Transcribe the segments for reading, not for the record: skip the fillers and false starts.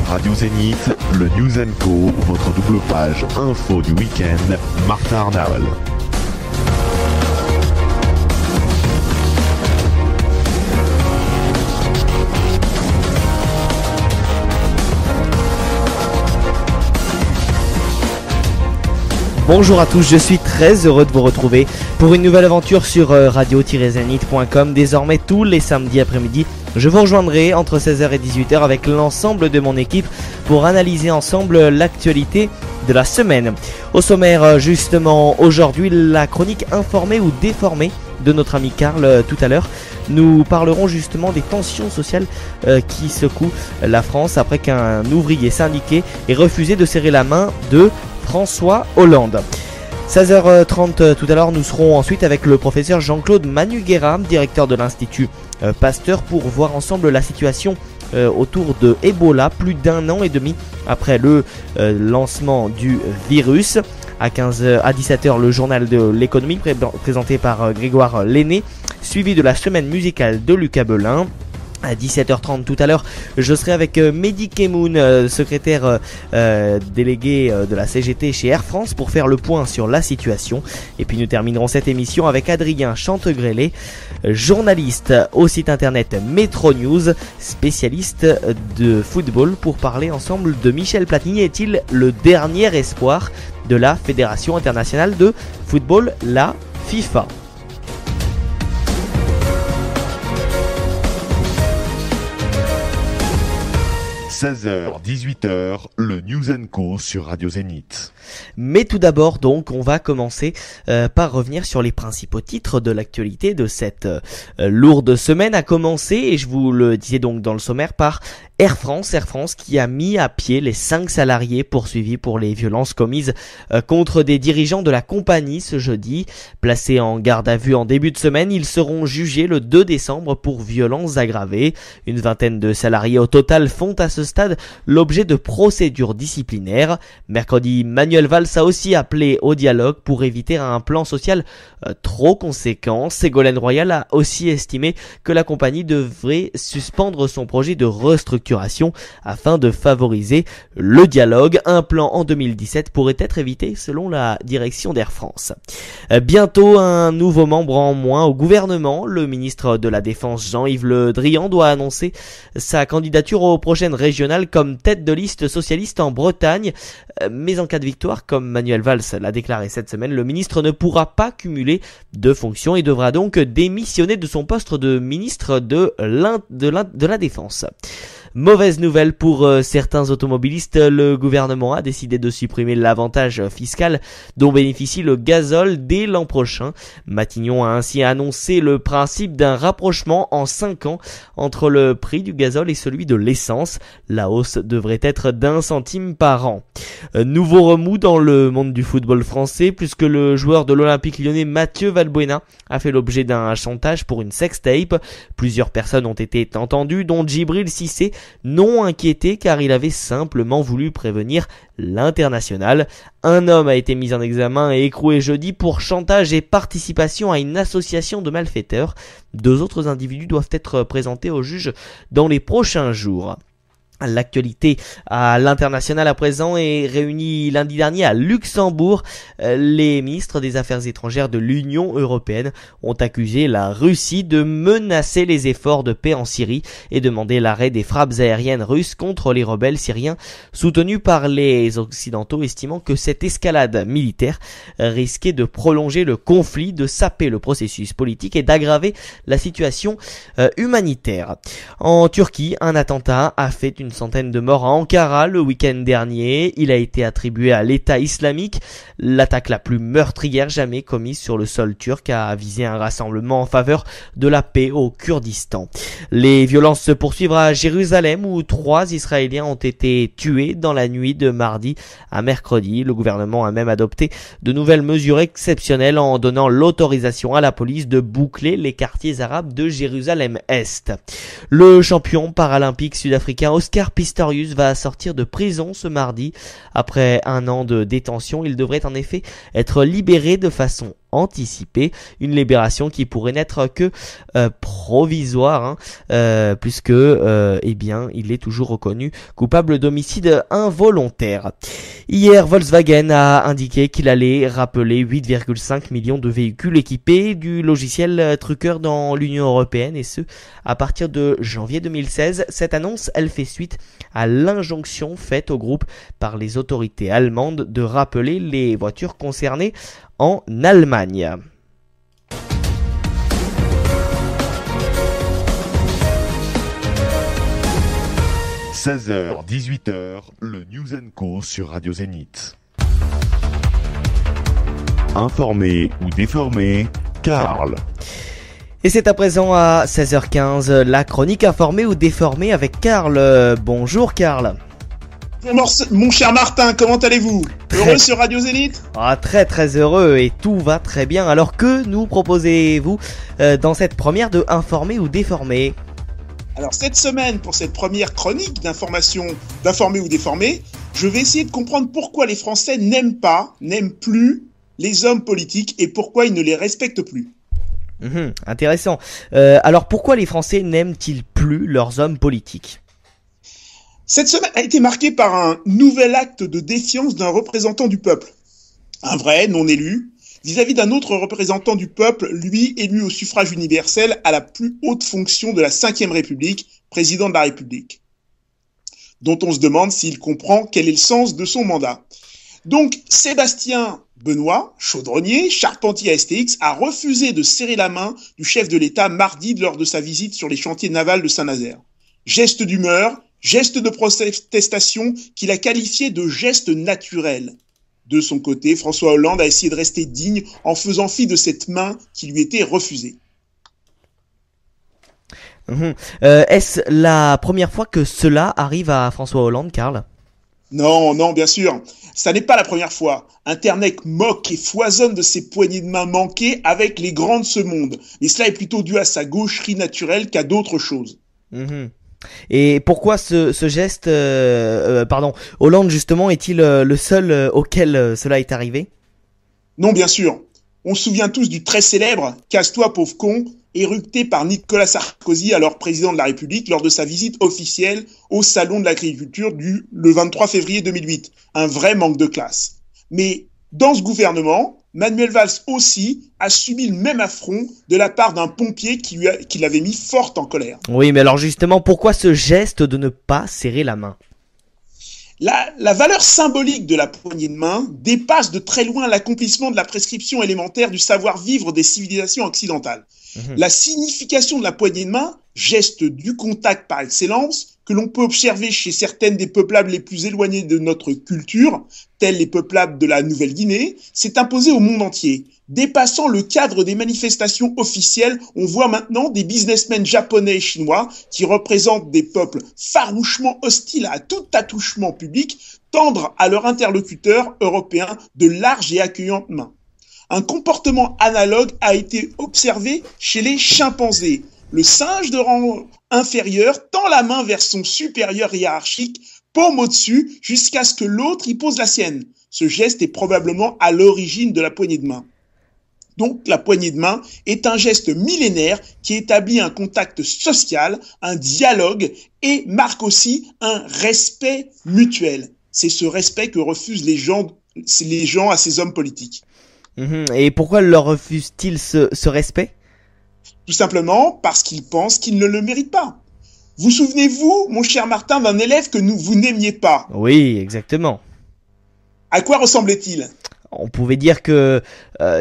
Radio Zénith, le News & Co, votre double page info du week-end, Martin Arnaud. Bonjour à tous, je suis très heureux de vous retrouver pour une nouvelle aventure sur radio-zenith.com. Désormais tous les samedis après-midi, je vous rejoindrai entre 16h et 18h avec l'ensemble de mon équipe pour analyser ensemble l'actualité de la semaine. Au sommaire justement aujourd'hui, la chronique informée ou déformée de notre ami Karl tout à l'heure. Nous parlerons justement des tensions sociales qui secouent la France après qu'un ouvrier syndiqué ait refusé de serrer la main de François Hollande. 16h30 tout à l'heure, nous serons ensuite avec le professeur Jean-Claude Manuguera, directeur de l'Institut Pasteur, pour voir ensemble la situation autour de Ebola, plus d'un an et demi après le lancement du virus. À 17h, le journal de l'économie présenté par Grégoire Lenné, suivi de la semaine musicale de Lucas Belin. À 17h30 tout à l'heure, je serai avec Mehdi Kemoun, secrétaire délégué de la CGT chez Air France, pour faire le point sur la situation. Et puis nous terminerons cette émission avec Adrien Chantegrellet, journaliste au site internet Metro News, spécialiste de football, pour parler ensemble de Michel Platini. Est-il le dernier espoir de la Fédération internationale de football, la FIFA? – 16h, 18h, le News & Co sur Radio Zénith. Mais tout d'abord, donc, on va commencer par revenir sur les principaux titres de l'actualité de cette lourde semaine, à commencer, et je vous le disais donc dans le sommaire, par Air France qui a mis à pied les 5 salariés poursuivis pour les violences commises contre des dirigeants de la compagnie ce jeudi. Placés en garde à vue en début de semaine, ils seront jugés le 2 décembre pour violences aggravées. Une vingtaine de salariés au total font à ce stade l'objet de procédures disciplinaires. Mercredi, Manuel Valls a aussi appelé au dialogue pour éviter un plan social trop conséquent. Ségolène Royal a aussi estimé que la compagnie devrait suspendre son projet de restructuration afin de favoriser le dialogue. Un plan en 2017 pourrait être évité selon la direction d'Air France. Bientôt, un nouveau membre en moins au gouvernement. Le ministre de la Défense Jean-Yves Le Drian doit annoncer sa candidature aux prochaines régionales comme tête de liste socialiste en Bretagne. Mais en cas de victoire, comme Manuel Valls l'a déclaré cette semaine, le ministre ne pourra pas cumuler de fonctions et devra donc démissionner de son poste de ministre de la Défense. Mauvaise nouvelle pour certains automobilistes, le gouvernement a décidé de supprimer l'avantage fiscal dont bénéficie le gazole dès l'an prochain. Matignon a ainsi annoncé le principe d'un rapprochement en 5 ans entre le prix du gazole et celui de l'essence. La hausse devrait être d'1 centime par an. Nouveau remous dans le monde du football français, puisque le joueur de l'Olympique lyonnais Mathieu Valbuena a fait l'objet d'un chantage pour une sextape. Plusieurs personnes ont été entendues, dont Djibril Cissé, non inquiété car il avait simplement voulu prévenir l'international. Un homme a été mis en examen et écroué jeudi pour chantage et participation à une association de malfaiteurs. 2 autres individus doivent être présentés au juge dans les prochains jours. L'actualité à l'international à présent est réunie lundi dernier à Luxembourg. Les ministres des Affaires étrangères de l'Union européenne ont accusé la Russie de menacer les efforts de paix en Syrie et demandé l'arrêt des frappes aériennes russes contre les rebelles syriens, soutenus par les Occidentaux, estimant que cette escalade militaire risquait de prolonger le conflit, de saper le processus politique et d'aggraver la situation humanitaire. En Turquie, un attentat a fait une centaine de morts à Ankara le week-end dernier. Il a été attribué à l'État islamique. L'attaque la plus meurtrière jamais commise sur le sol turc a visé un rassemblement en faveur de la paix au Kurdistan. Les violences se poursuivent à Jérusalem où 3 Israéliens ont été tués dans la nuit de mardi à mercredi. Le gouvernement a même adopté de nouvelles mesures exceptionnelles en donnant l'autorisation à la police de boucler les quartiers arabes de Jérusalem-Est. Le champion paralympique sud-africain Oscar Pistorius va sortir de prison ce mardi. Après un an de détention, il devrait en effet être libéré de façon anticipée, une libération qui pourrait n'être que provisoire, puisque il est toujours reconnu coupable d'homicide involontaire. Hier, Volkswagen a indiqué qu'il allait rappeler 8,5 millions de véhicules équipés du logiciel Trucker dans l'Union européenne, et ce, à partir de janvier 2016. Cette annonce, elle fait suite à l'injonction faite au groupe par les autorités allemandes de rappeler les voitures concernées en Allemagne. – 16h, 18h, le News & Co sur Radio Zénith. Informé ou déformé, Karl. Et c'est à présent à 16h15, la chronique informée ou déformée avec Karl. Bonjour Karl. Bonjour mon cher Martin, comment allez-vous ? Heureux sur Radio Zénith ? Très très heureux et tout va très bien. Alors que nous proposez-vous dans cette première de informé ou déformé ? Alors cette semaine, pour cette première chronique d'informé ou déformé, je vais essayer de comprendre pourquoi les Français n'aiment plus les hommes politiques et pourquoi ils ne les respectent plus. Intéressant. Alors pourquoi les Français n'aiment-ils plus leurs hommes politiques ? Cette semaine a été marquée par un nouvel acte de défiance d'un représentant du peuple. Un vrai, non élu, vis-à-vis d'un autre représentant du peuple, lui élu au suffrage universel à la plus haute fonction de la Ve République, président de la République, dont on se demande s'il comprend quel est le sens de son mandat. Donc, Sébastien Benoît, chaudronnier, charpentier à STX, a refusé de serrer la main du chef de l'État mardi lors de sa visite sur les chantiers navals de Saint-Nazaire. Geste d'humeur, geste de protestation qu'il a qualifié de geste naturel. De son côté, François Hollande a essayé de rester digne en faisant fi de cette main qui lui était refusée. Est-ce la première fois que cela arrive à François Hollande, Karl ? Non, bien sûr. Ça n'est pas la première fois. Internet moque et foisonne de ses poignées de main manquées avec les grands de ce monde. Mais cela est plutôt dû à sa gaucherie naturelle qu'à d'autres choses. Et pourquoi ce geste, Hollande justement, est-il le seul auquel cela est arrivé ? Non, bien sûr. On se souvient tous du très célèbre « Casse-toi, pauvre con », éructé par Nicolas Sarkozy, alors président de la République, lors de sa visite officielle au Salon de l'Agriculture le 23 février 2008. Un vrai manque de classe. Mais dans ce gouvernement, Manuel Valls aussi a subi le même affront de la part d'un pompier qui l'avait mis fort en colère. Oui, mais alors justement, pourquoi ce geste de ne pas serrer la main ? La valeur symbolique de la poignée de main dépasse de très loin l'accomplissement de la prescription élémentaire du savoir-vivre des civilisations occidentales. La signification de la poignée de main, geste du contact par excellence, que l'on peut observer chez certaines des peuplades les plus éloignées de notre culture, telles les peuplades de la Nouvelle-Guinée, s'est imposée au monde entier. Dépassant le cadre des manifestations officielles, on voit maintenant des businessmen japonais et chinois qui représentent des peuples farouchement hostiles à tout attouchement public, tendre à leur interlocuteur européen de larges et accueillantes mains. Un comportement analogue a été observé chez les chimpanzés. Le singe de rang inférieur tend la main vers son supérieur hiérarchique, paume au-dessus, jusqu'à ce que l'autre y pose la sienne. Ce geste est probablement à l'origine de la poignée de main. Donc, la poignée de main est un geste millénaire qui établit un contact social, un dialogue et marque aussi un respect mutuel. C'est ce respect que refusent les gens à ces hommes politiques. Et pourquoi leur refusent-ils ce respect ? Tout simplement parce qu'ils pensent qu'ils ne le méritent pas. Vous souvenez-vous, mon cher Martin, d'un élève que vous n'aimiez pas ? Oui, exactement. À quoi ressemblait-il ? On pouvait dire que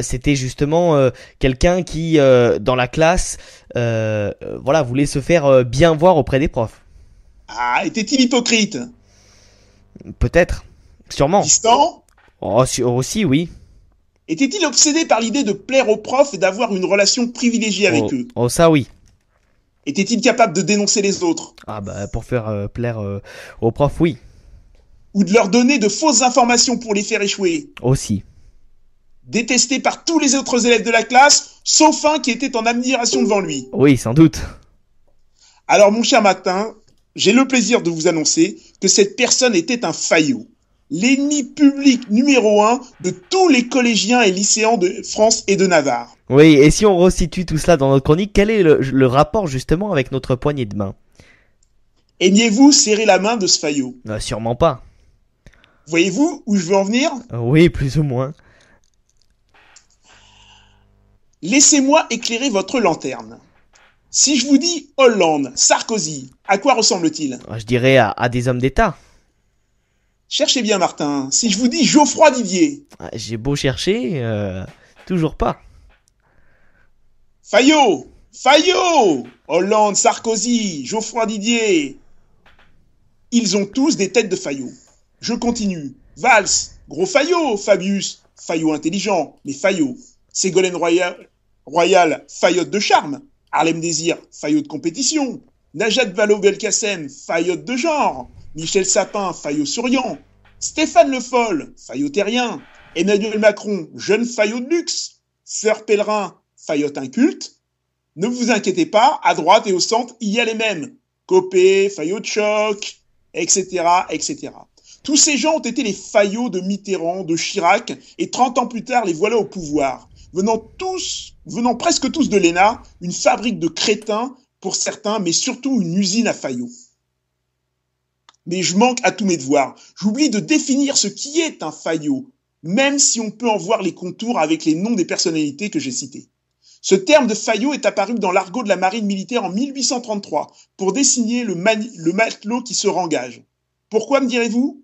c'était justement quelqu'un qui, dans la classe, voulait se faire bien voir auprès des profs. Ah, était-il hypocrite ? Peut-être, sûrement. Distant ? Aussi, oui. Était-il obsédé par l'idée de plaire aux profs et d'avoir une relation privilégiée avec eux ? Ça oui. Était-il capable de dénoncer les autres ? Pour faire plaire aux profs, oui. Ou de leur donner de fausses informations pour les faire échouer ? Aussi. Détesté par tous les autres élèves de la classe, sauf un qui était en admiration devant lui. Oui, sans doute. Alors mon cher Martin, j'ai le plaisir de vous annoncer que cette personne était un faillot. l'ennemi public numéro 1 de tous les collégiens et lycéens de France et de Navarre. Oui, et si on resitue tout cela dans notre chronique, quel est le rapport justement avec notre poignée de main? Aimiez-vous serrer la main de ce Fayot? Sûrement pas. Voyez-vous où je veux en venir? Oui, plus ou moins. Laissez-moi éclairer votre lanterne. Si je vous dis Hollande, Sarkozy, à quoi ressemble-t-il? Je dirais à des hommes d'État. Cherchez bien, Martin. Si je vous dis Geoffroy Didier. J'ai beau chercher, toujours pas. Fayot, Hollande, Sarkozy, Geoffroy Didier. Ils ont tous des têtes de Fayot. Je continue. Valls, gros Fayot, Fabius, Fayot intelligent, mais Fayot. Ségolène Royal, Fayotte de charme. Harlem Désir, Fayot de compétition. Najat Vallaud-Belkacem, Fayotte de genre. Michel Sapin, Fayot souriant. Stéphane Le Foll, Fayot terrien. Emmanuel Macron, jeune Fayot de luxe. Fleur Pellerin, Fayot inculte. Ne vous inquiétez pas, à droite et au centre, il y a les mêmes. Copé, Fayot de choc, etc., etc. Tous ces gens ont été les Fayots de Mitterrand, de Chirac, et 30 ans plus tard, les voilà au pouvoir. Venant presque tous de l'ENA, une fabrique de crétins pour certains, mais surtout une usine à Fayot. Mais je manque à tous mes devoirs. J'oublie de définir ce qui est un Fayot, même si on peut en voir les contours avec les noms des personnalités que j'ai citées. Ce terme de Fayot est apparu dans l'argot de la marine militaire en 1833 pour désigner le matelot qui se rengage. Pourquoi, me direz-vous?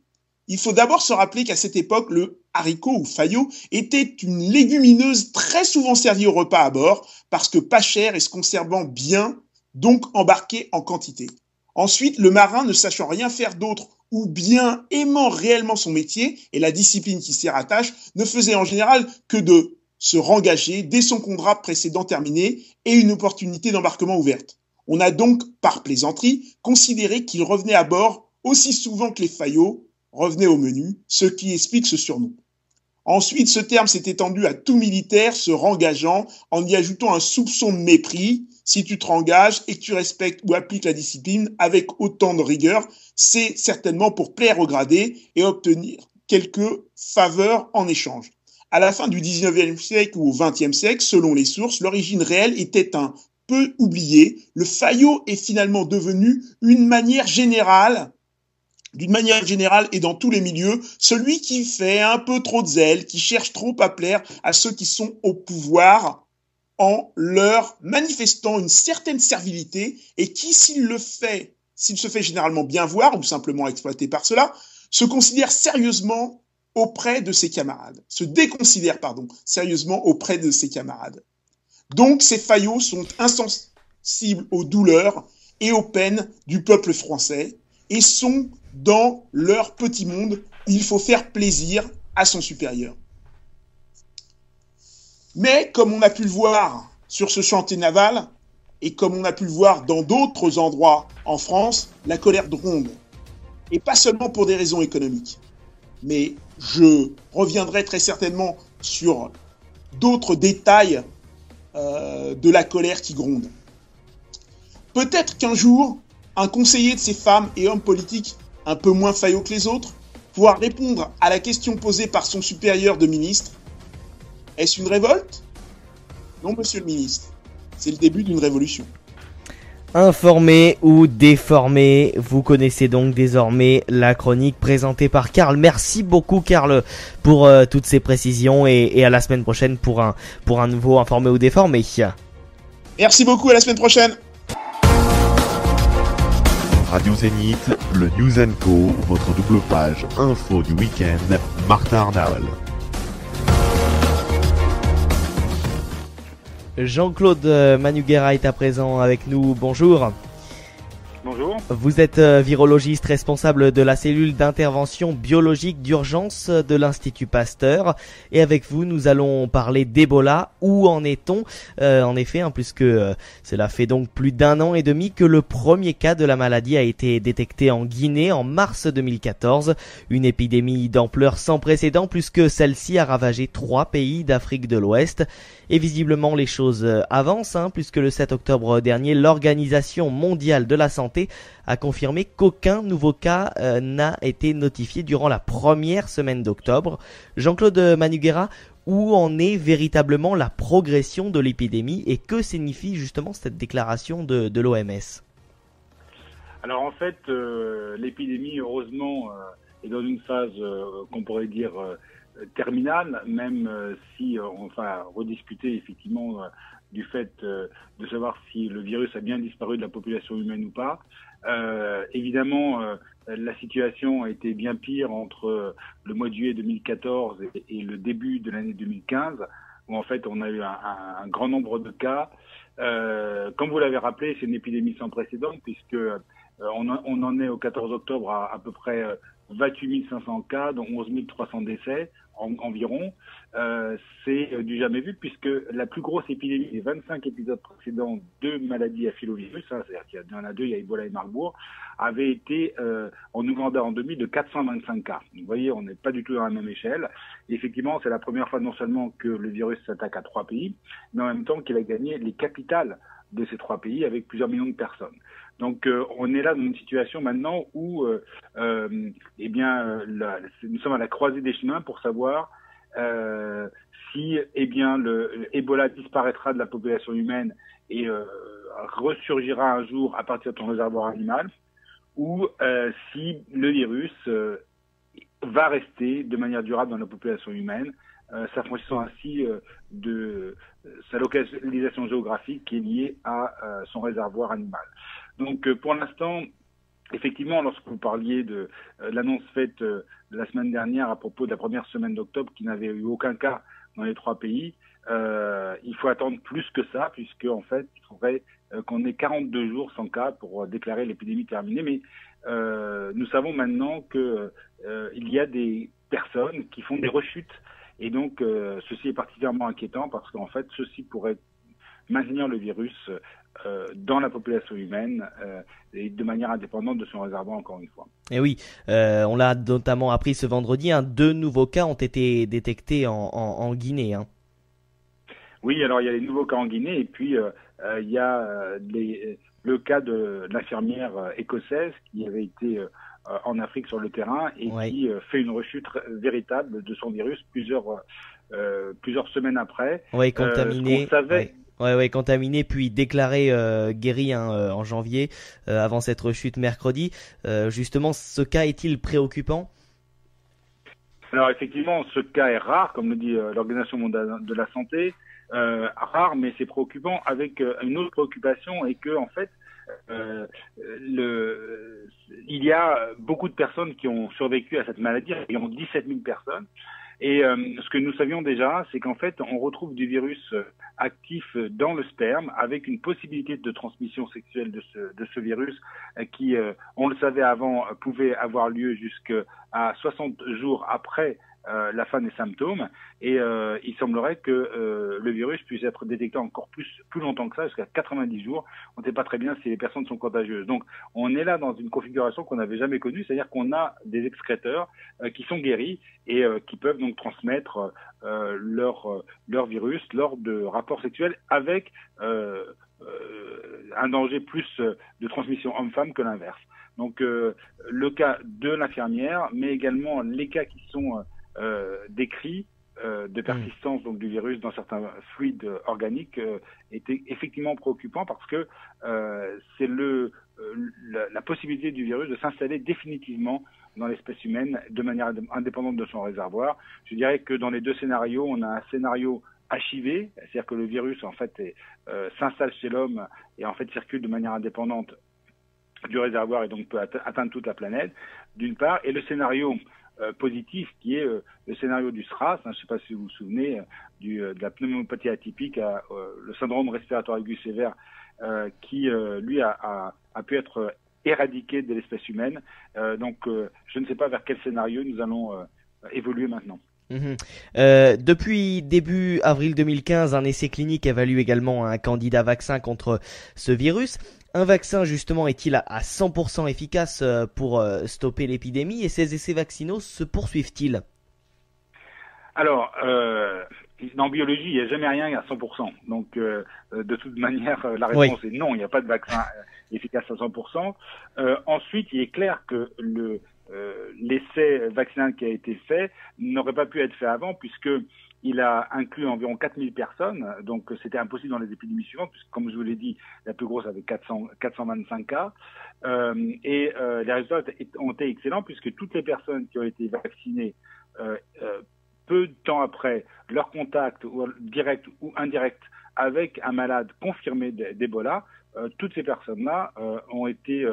Il faut d'abord se rappeler qu'à cette époque, le haricot ou Fayot était une légumineuse très souvent servie au repas à bord parce que pas cher et se conservant bien, donc embarqué en quantité. Ensuite, le marin, ne sachant rien faire d'autre ou bien aimant réellement son métier et la discipline qui s'y rattache, ne faisait en général que de se rengager dès son contrat précédent terminé et une opportunité d'embarquement ouverte. On a donc, par plaisanterie, considéré qu'il revenait à bord aussi souvent que les Fayots revenaient au menu, ce qui explique ce surnom. Ensuite, ce terme s'est étendu à tout militaire se rengageant en y ajoutant un soupçon de mépris. Si tu te rengages et que tu respectes ou appliques la discipline avec autant de rigueur, c'est certainement pour plaire au gradé et obtenir quelques faveurs en échange. À la fin du 19e siècle ou au 20e siècle, selon les sources, l'origine réelle était un peu oubliée. Le Fayot est finalement devenu d'une manière générale et dans tous les milieux, celui qui fait un peu trop de zèle, qui cherche trop à plaire à ceux qui sont au pouvoir en leur manifestant une certaine servilité et qui, s'il se fait généralement bien voir ou simplement exploité par cela, se déconsidère sérieusement auprès de ses camarades. Donc, ces Fayots sont insensibles aux douleurs et aux peines du peuple français et sont dans leur petit monde où il faut faire plaisir à son supérieur. Mais, comme on a pu le voir sur ce chantier naval, et comme on a pu le voir dans d'autres endroits en France, la colère gronde. Et pas seulement pour des raisons économiques. Mais je reviendrai très certainement sur d'autres détails de la colère qui gronde. Peut-être qu'un jour, un conseiller de ces femmes et hommes politiques un peu moins faillots que les autres pourra répondre à la question posée par son supérieur de ministre. Est-ce une révolte? Non, monsieur le ministre. C'est le début d'une révolution. Informé ou déformé, vous connaissez donc désormais la chronique présentée par Karl. Merci beaucoup Karl pour toutes ces précisions et à la semaine prochaine pour un nouveau informé ou déformé. Merci beaucoup, à la semaine prochaine. Radio Zénith, le News & Co, votre double page info du week-end, Martin Arnaol. Jean-Claude Manuguera est à présent avec nous. Bonjour. Bonjour. Vous êtes virologiste responsable de la cellule d'intervention biologique d'urgence de l'Institut Pasteur. Et avec vous, nous allons parler d'Ebola. Où en est-on en effet, puisque cela fait donc plus d'1 an et demi que le premier cas de la maladie a été détecté en Guinée en mars 2014. Une épidémie d'ampleur sans précédent puisque celle-ci a ravagé 3 pays d'Afrique de l'Ouest. Et visiblement, les choses avancent, puisque le 7 octobre dernier, l'Organisation mondiale de la santé Santé a confirmé qu'aucun nouveau cas n'a été notifié durant la première semaine d'octobre. Jean-Claude Manuguera, où en est véritablement la progression de l'épidémie et que signifie justement cette déclaration de l'OMS? Alors en fait, l'épidémie, heureusement, est dans une phase qu'on pourrait dire terminale, même si on va rediscuter effectivement du fait de savoir si le virus a bien disparu de la population humaine ou pas. Évidemment, la situation a été bien pire entre le mois de juillet 2014 et le début de l'année 2015, où en fait on a eu un grand nombre de cas. Comme vous l'avez rappelé, c'est une épidémie sans précédent puisque on en est au 14 octobre à peu près 28 500 cas, dont 11 300 décès environ. C'est du jamais vu puisque la plus grosse épidémie des 25 épisodes précédents de maladies à filovirus, c'est-à-dire qu'il y en a deux, il y a Ebola et Marburg, avait été en Ouganda en 2000 de 425 cas. Vous voyez, on n'est pas du tout dans la même échelle. Et effectivement, c'est la première fois non seulement que le virus s'attaque à 3 pays, mais en même temps qu'il a gagné les capitales de ces 3 pays avec plusieurs millions de personnes. Donc on est là dans une situation maintenant où nous sommes à la croisée des chemins pour savoir si le Ebola disparaîtra de la population humaine et ressurgira un jour à partir de son réservoir animal, ou si le virus va rester de manière durable dans la population humaine, s'affranchissant ainsi de sa localisation géographique qui est liée à son réservoir animal. Donc pour l'instant, effectivement, lorsque vous parliez de l'annonce faite la semaine dernière à propos de la première semaine d'octobre qui n'avait eu aucun cas dans les 3 pays, il faut attendre plus que ça, puisque en fait, il faudrait qu'on ait 42 jours sans cas pour déclarer l'épidémie terminée. Mais nous savons maintenant que il y a des personnes qui font des rechutes, et donc ceci est particulièrement inquiétant parce qu'en fait, ceci pourrait maintenir le virus dans la population humaine et de manière indépendante de son réservoir, encore une fois. Et oui, on l'a notamment appris ce vendredi, 2 nouveaux cas ont été détectés en Guinée. Oui, alors il y a les nouveaux cas en Guinée et puis il y a le cas de l'infirmière écossaise qui avait été en Afrique sur le terrain et qui fait une rechute véritable de son virus plusieurs semaines après. Oui, contaminé. On savait. Contaminé puis déclaré guéri en janvier, avant cette rechute mercredi. Justement, ce cas est-il préoccupant? Alors effectivement, ce cas est rare, comme le dit l'Organisation mondiale de la santé, rare, mais c'est préoccupant avec une autre préoccupation et que en fait, il y a beaucoup de personnes qui ont survécu à cette maladie, environ 17 000 personnes. Et ce que nous savions déjà, c'est qu'en fait, on retrouve du virus actif dans le sperme avec une possibilité de transmission sexuelle de ce virus qui, on le savait avant, pouvait avoir lieu jusqu'à 60 jours après la fin des symptômes. Et il semblerait que le virus puisse être détecté encore plus longtemps que ça, jusqu'à 90 jours. On ne sait pas très bien si les personnes sont contagieuses. Donc, on est là dans une configuration qu'on n'avait jamais connue, c'est-à-dire qu'on a des excréteurs qui sont guéris et qui peuvent donc transmettre leur virus lors de rapports sexuels avec un danger plus de transmission homme-femme que l'inverse. Donc, le cas de l'infirmière, mais également les cas qui sont décrits de persistance donc du virus dans certains fluides organiques était effectivement préoccupant parce que c'est la possibilité du virus de s'installer définitivement dans l'espèce humaine de manière indépendante de son réservoir. Je dirais que dans les 2 scénarios, on a un scénario HIV, c'est-à-dire que le virus en fait s'installe chez l'homme et en fait circule de manière indépendante du réservoir et donc peut atteindre toute la planète, d'une part, et le scénario positif qui est le scénario du SRAS, je ne sais pas si vous vous souvenez de la pneumopathie atypique, le syndrome respiratoire aigu sévère qui lui a pu être éradiqué de l'espèce humaine. Donc je ne sais pas vers quel scénario nous allons évoluer maintenant. Depuis début avril 2015, un essai clinique évalue également un candidat vaccin contre ce virus. Un vaccin justement est-il à 100% efficace pour stopper l'épidémie et ces essais vaccinaux se poursuivent-ils? Alors, En biologie, il n'y a jamais rien à 100%. Donc, de toute manière, la réponse est non, il n'y a pas de vaccin efficace à 100%. Ensuite, il est clair que l'essai vaccinal qui a été fait n'aurait pas pu être fait avant, puisque il a inclus environ 4000 personnes, donc c'était impossible dans les épidémies suivantes, puisque comme je vous l'ai dit, la plus grosse avait 425 cas, et les résultats ont été excellents, puisque toutes les personnes qui ont été vaccinées peu de temps après leur contact direct ou indirect avec un malade confirmé d'Ebola, toutes ces personnes-là ont été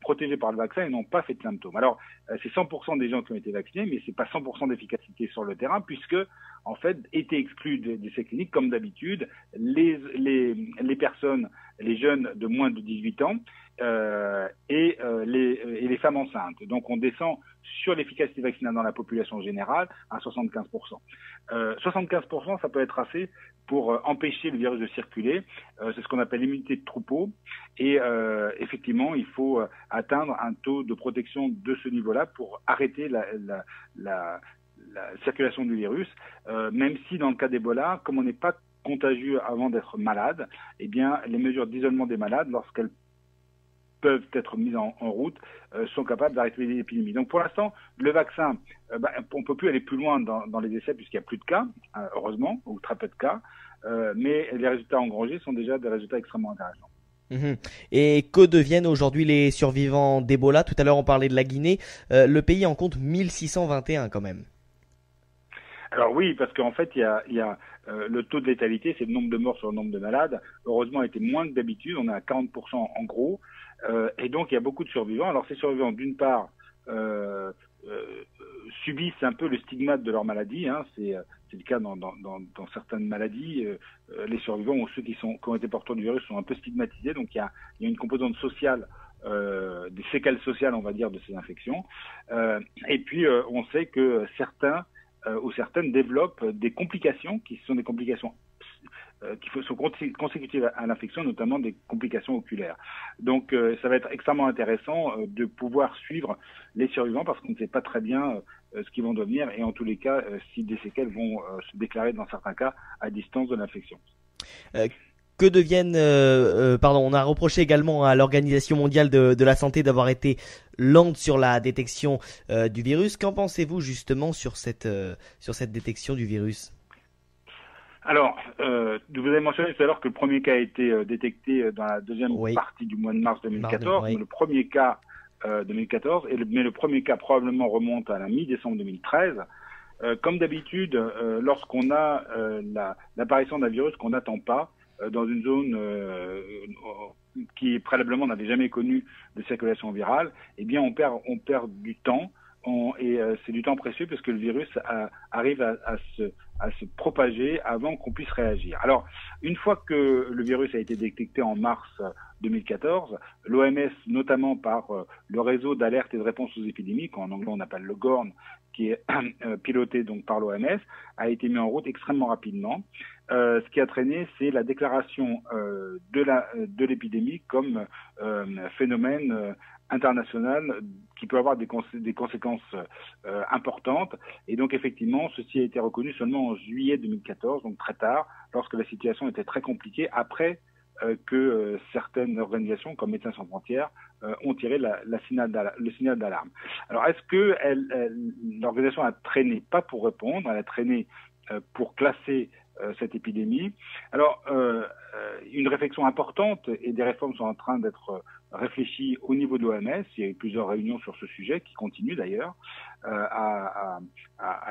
protégées par le vaccin et n'ont pas fait de symptômes. Alors, c'est 100% des gens qui ont été vaccinés, mais c'est pas 100% d'efficacité sur le terrain, puisque, en fait, étaient exclus des essais cliniques, comme d'habitude, les personnes, les jeunes de moins de 18 ans et les femmes enceintes. Donc, on descend sur l'efficacité vaccinale dans la population générale à 75%. 75%, ça peut être assez pour empêcher le virus de circuler. C'est ce qu'on appelle l'immunité de troupeau. Et effectivement, il faut atteindre un taux de protection de ce niveau-là pour arrêter la circulation du virus. Même si dans le cas d'Ebola, comme on n'est pas contagieux avant d'être malade, eh bien, les mesures d'isolement des malades, lorsqu'elles peuvent être mises en route, sont capables d'arrêter l'épidémie. Donc pour l'instant, le vaccin, on peut plus aller plus loin dans les essais puisqu'il n'y a plus de cas, heureusement, ou très peu de cas, mais les résultats engrangés sont déjà des résultats extrêmement intéressants. Et que deviennent aujourd'hui les survivants d'Ebola? Tout à l'heure on parlait de la Guinée, le pays en compte 1621 quand même. Alors oui, parce qu'en fait, il y a le taux de létalité, c'est le nombre de morts sur le nombre de malades, heureusement, a été moins que d'habitude, on est à 40% en gros, et donc il y a beaucoup de survivants. Alors ces survivants, d'une part, subissent un peu le stigmate de leur maladie, hein, c'est le cas dans certaines maladies, les survivants ou ceux qui ont été porteurs du virus sont un peu stigmatisés, donc il y a une composante sociale, des séquelles sociales, on va dire, de ces infections, et puis on sait que certains ou certaines développent des complications qui sont des complications qui sont consécutives à l'infection, notamment des complications oculaires. Donc ça va être extrêmement intéressant de pouvoir suivre les survivants parce qu'on ne sait pas très bien ce qu'ils vont devenir et en tous les cas si des séquelles vont se déclarer dans certains cas à distance de l'infection. Que deviennent, on a reproché également à l'Organisation mondiale de la santé d'avoir été lente sur la détection du virus. Qu'en pensez-vous justement sur cette détection du virus? Alors, vous avez mentionné tout à l'heure que le premier cas a été détecté dans la deuxième partie du mois de mars 2014, le premier cas 2014, mais le premier cas probablement remonte à la mi-décembre 2013. Comme d'habitude, lorsqu'on a l'apparition d'un virus qu'on n'attend pas, dans une zone qui préalablement n'avait jamais connu de circulation virale, eh bien on perd du temps et c'est du temps précieux parce que le virus arrive à se propager avant qu'on puisse réagir. Alors, une fois que le virus a été détecté en mars 2014, l'OMS, notamment par le réseau d'alerte et de réponse aux épidémies, qu'en anglais on appelle le GORN, qui est piloté donc par l'OMS, a été mis en route extrêmement rapidement. Ce qui a traîné, c'est la déclaration de l'épidémie comme phénomène international qui peut avoir des conséquences importantes. Et donc effectivement, ceci a été reconnu seulement en juillet 2014, donc très tard, lorsque la situation était très compliquée, après que certaines organisations comme Médecins sans frontières ont tiré le signal d'alarme. Alors est-ce que l'organisation a traîné? Pas pour répondre, elle a traîné pour classer cette épidémie. Alors, une réflexion importante et des réformes sont en train d'être réfléchies au niveau de l'OMS. Il y a eu plusieurs réunions sur ce sujet qui continuent d'ailleurs à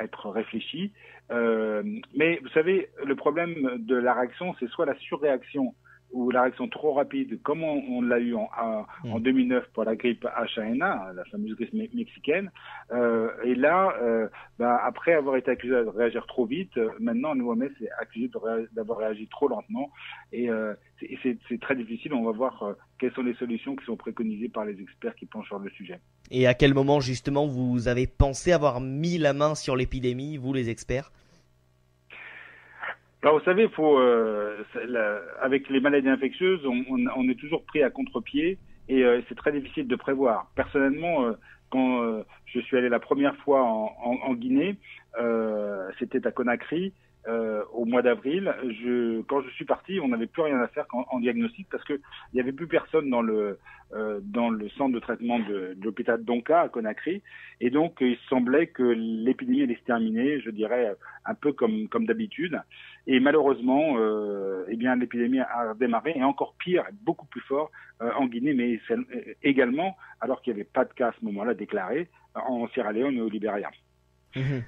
être réfléchies. Mais vous savez, le problème de la réaction, c'est soit la surréaction ou la réaction trop rapide, comme on l'a eu en 2009 pour la grippe H1N1, la fameuse grippe mexicaine. Et là, après avoir été accusé de réagir trop vite, maintenant l'OMS est accusé d'avoir réagi trop lentement. Et c'est très difficile. On va voir quelles sont les solutions qui sont préconisées par les experts qui penchent sur le sujet. Et à quel moment justement vous avez pensé avoir mis la main sur l'épidémie, vous les experts? Alors vous savez, avec les maladies infectieuses, on est toujours pris à contre-pied et c'est très difficile de prévoir. Personnellement, quand je suis allé la première fois en Guinée, c'était à Conakry, au mois d'avril, quand je suis parti, on n'avait plus rien à faire en diagnostic parce que il n'y avait plus personne dans le centre de traitement de l'hôpital Donka à Conakry, et donc il semblait que l'épidémie allait se terminer, je dirais un peu comme d'habitude. Et malheureusement, eh bien l'épidémie a démarré, et encore pire, beaucoup plus fort en Guinée, mais également, alors qu'il n'y avait pas de cas à ce moment-là déclarés, en Sierra Leone et au Libéria. Mmh.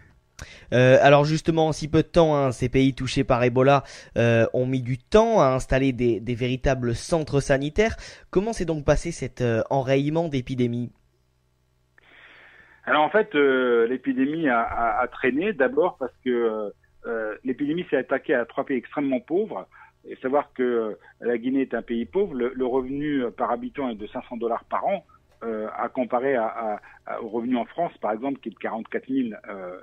Alors justement, en si peu de temps, hein, ces pays touchés par Ebola ont mis du temps à installer des véritables centres sanitaires. Comment s'est donc passé cet enrayement d'épidémie? Alors en fait, l'épidémie a traîné d'abord parce que l'épidémie s'est attaquée à 3 pays extrêmement pauvres. Et savoir que la Guinée est un pays pauvre, le revenu par habitant est de $500 par an, à comparer au revenu en France, par exemple, qui est de 44 000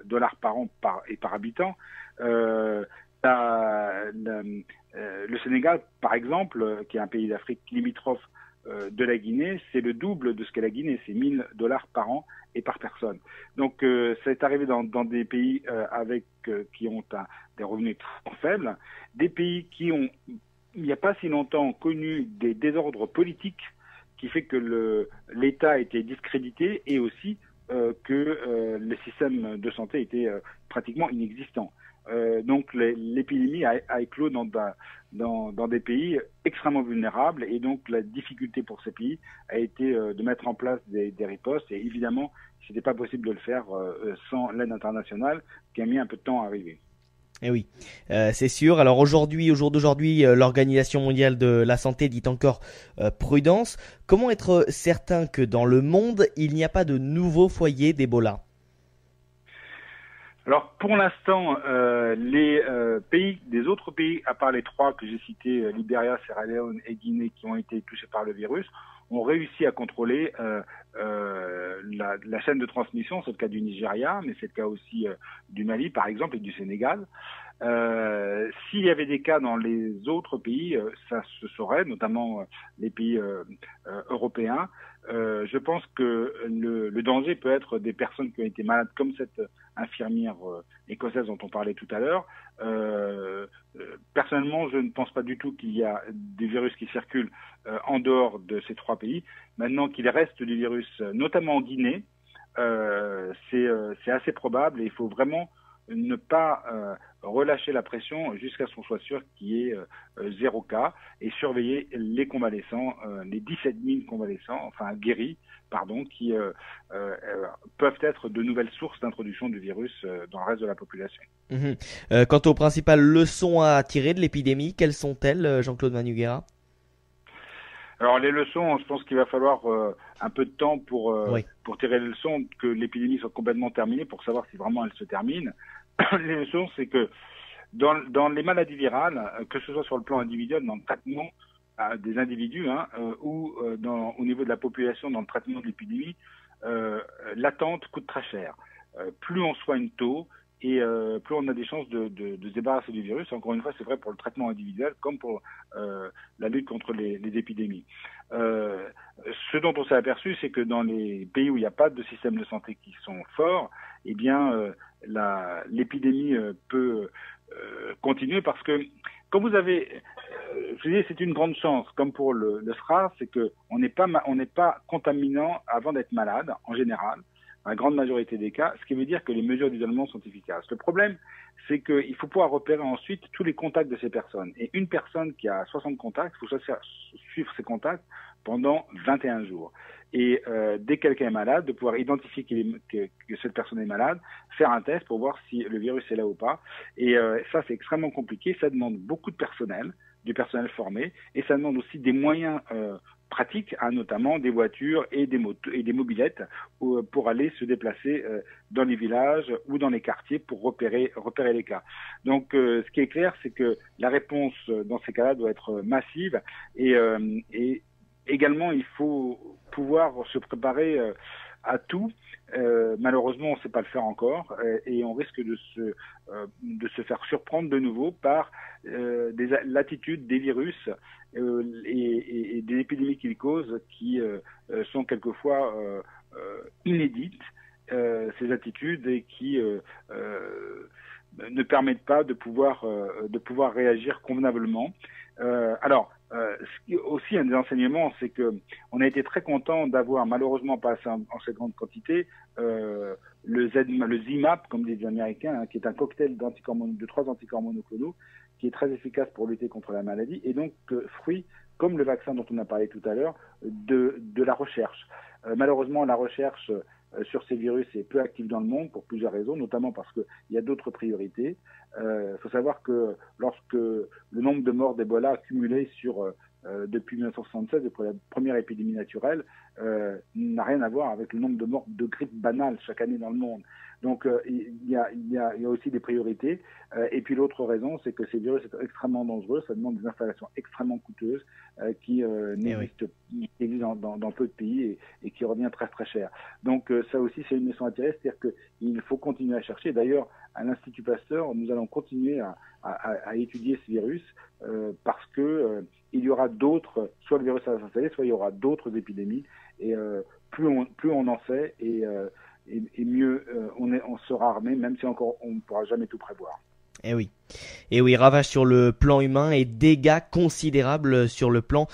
dollars par an par habitant. Le Sénégal, par exemple, qui est un pays d'Afrique limitrophe de la Guinée, c'est le double de ce qu'est la Guinée, c'est $1 000 par an et par personne. Donc, ça est arrivé dans des pays qui ont des revenus très faibles, des pays qui ont, il n'y a pas si longtemps, connu des désordres politiques qui fait que l'État a été discrédité, et aussi que le système de santé était pratiquement inexistant. Donc l'épidémie a éclos dans des pays extrêmement vulnérables, et donc la difficulté pour ces pays a été de mettre en place des ripostes, et évidemment c'était pas possible de le faire sans l'aide internationale, qui a mis un peu de temps à arriver. Eh oui, c'est sûr. Alors aujourd'hui, au jour d'aujourd'hui, l'Organisation mondiale de la santé dit encore prudence. Comment être certain que dans le monde, il n'y a pas de nouveaux foyers d'Ebola? Alors pour l'instant, les autres pays, à part les 3 que j'ai cités, Libéria, Sierra Leone et Guinée, qui ont été touchés par le virus, ont réussi à contrôler la chaîne de transmission. C'est le cas du Nigeria, mais c'est le cas aussi du Mali, par exemple, et du Sénégal. S'il y avait des cas dans les autres pays, ça se saurait, notamment les pays européens. Je pense que le danger peut être des personnes qui ont été malades, comme cette infirmière écossaise dont on parlait tout à l'heure. Personnellement, je ne pense pas du tout qu'il y a des virus qui circulent en dehors de ces 3 pays. Maintenant qu'il reste du virus, notamment en Guinée, c'est assez probable, et il faut vraiment ne pas relâcher la pression jusqu'à ce qu'on soit sûr qu'il y ait 0 cas, et surveiller les convalescents, les 17 000 convalescents, enfin guéris, pardon, qui peuvent être de nouvelles sources d'introduction du virus dans le reste de la population. Quant aux principales leçons à tirer de l'épidémie, quelles sont-elles, Jean-Claude Manhuguera? Alors les leçons, je pense qu'il va falloir un peu de temps pour tirer les leçons, que l'épidémie soit complètement terminée, pour savoir si vraiment elle se termine. Les leçons, c'est que dans les maladies virales, que ce soit sur le plan individuel, dans le traitement des individus, ou au niveau de la population, dans le traitement de l'épidémie, l'attente coûte très cher. Plus on soigne tôt, et plus on a des chances de se débarrasser du virus. Encore une fois, c'est vrai pour le traitement individuel comme pour la lutte contre les épidémies. Ce dont on s'est aperçu, c'est que dans les pays où il n'y a pas de système de santé qui sont forts, eh bien l'épidémie peut continuer, parce que quand vous avez, je dis, c'est une grande chance, comme pour le SRAS, c'est que on n'est pas contaminant avant d'être malade en général. Dans la grande majorité des cas, ce qui veut dire que les mesures d'isolement sont efficaces. Le problème, c'est qu'il faut pouvoir repérer ensuite tous les contacts de ces personnes. Et une personne qui a 60 contacts, il faut suivre ces contacts pendant 21 jours. Et dès que quelqu'un est malade, de pouvoir identifier que cette personne est malade, faire un test pour voir si le virus est là ou pas. Et ça, c'est extrêmement compliqué. Ça demande beaucoup de personnel, du personnel formé, et ça demande aussi des moyens pratiques, notamment des voitures et des motos et des mobylettes pour aller se déplacer dans les villages ou dans les quartiers pour repérer les cas. Donc ce qui est clair, c'est que la réponse dans ces cas-là doit être massive, et également il faut pouvoir se préparer à tout. Malheureusement, on ne sait pas le faire encore, et on risque de se faire surprendre de nouveau par l'attitude des virus et des épidémies qu'ils causent, qui sont quelquefois inédites, ces attitudes, et qui ne permettent pas de pouvoir réagir convenablement. Aussi un des enseignements, c'est que on a été très content d'avoir, malheureusement pas assez en cette grande quantité, le ZIMAP, comme disent les Américains, qui est un cocktail de 3 anticorps monoclonaux, qui est très efficace pour lutter contre la maladie, et donc fruit, comme le vaccin dont on a parlé tout à l'heure, de la recherche. Malheureusement, la recherche sur ces virus est peu active dans le monde pour plusieurs raisons, notamment parce qu'il y a d'autres priorités. Faut savoir que lorsque le nombre de morts d'Ebola a cumulé depuis 1976, depuis la première épidémie naturelle, n'a rien à voir avec le nombre de morts de grippe banale chaque année dans le monde. Donc il y a aussi des priorités. Et puis l'autre raison, c'est que ces virus sont extrêmement dangereux, ça demande des installations extrêmement coûteuses qui existent dans peu de pays et qui revient très très cher. Donc ça aussi c'est une leçon à tirer, c'est-à-dire qu'il faut continuer à chercher. D'ailleurs, à l'Institut Pasteur, nous allons continuer à étudier ce virus parce que il y aura d'autres, soit le virus va s'installer, soit il y aura d'autres épidémies. Et plus on en sait et mieux on sera armé, même si encore on ne pourra jamais tout prévoir. Eh oui, ravage sur le plan humain et dégâts considérables sur le plan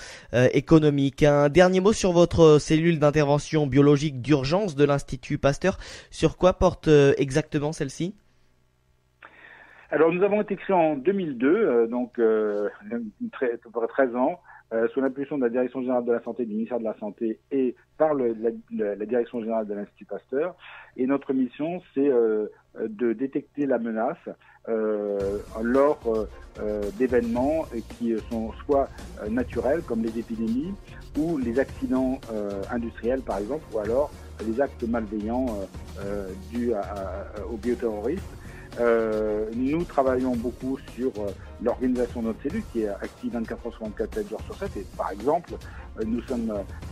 économique. Un dernier mot sur votre cellule d'intervention biologique d'urgence de l'Institut Pasteur. Sur quoi porte exactement celle-ci ? Alors nous avons été créés en 2002, donc à peu près 13 ans, sous l'impulsion de la Direction générale de la santé, du ministère de la Santé et par la Direction générale de l'Institut Pasteur. Et notre mission, c'est de détecter la menace lors d'événements qui sont soit naturels, comme les épidémies, ou les accidents industriels, par exemple, ou alors les actes malveillants dus aux bioterroristes. Nous travaillons beaucoup sur l'organisation de notre cellule qui est active 24 heures sur 24, 7 jours sur 7. Et par exemple, nous sommes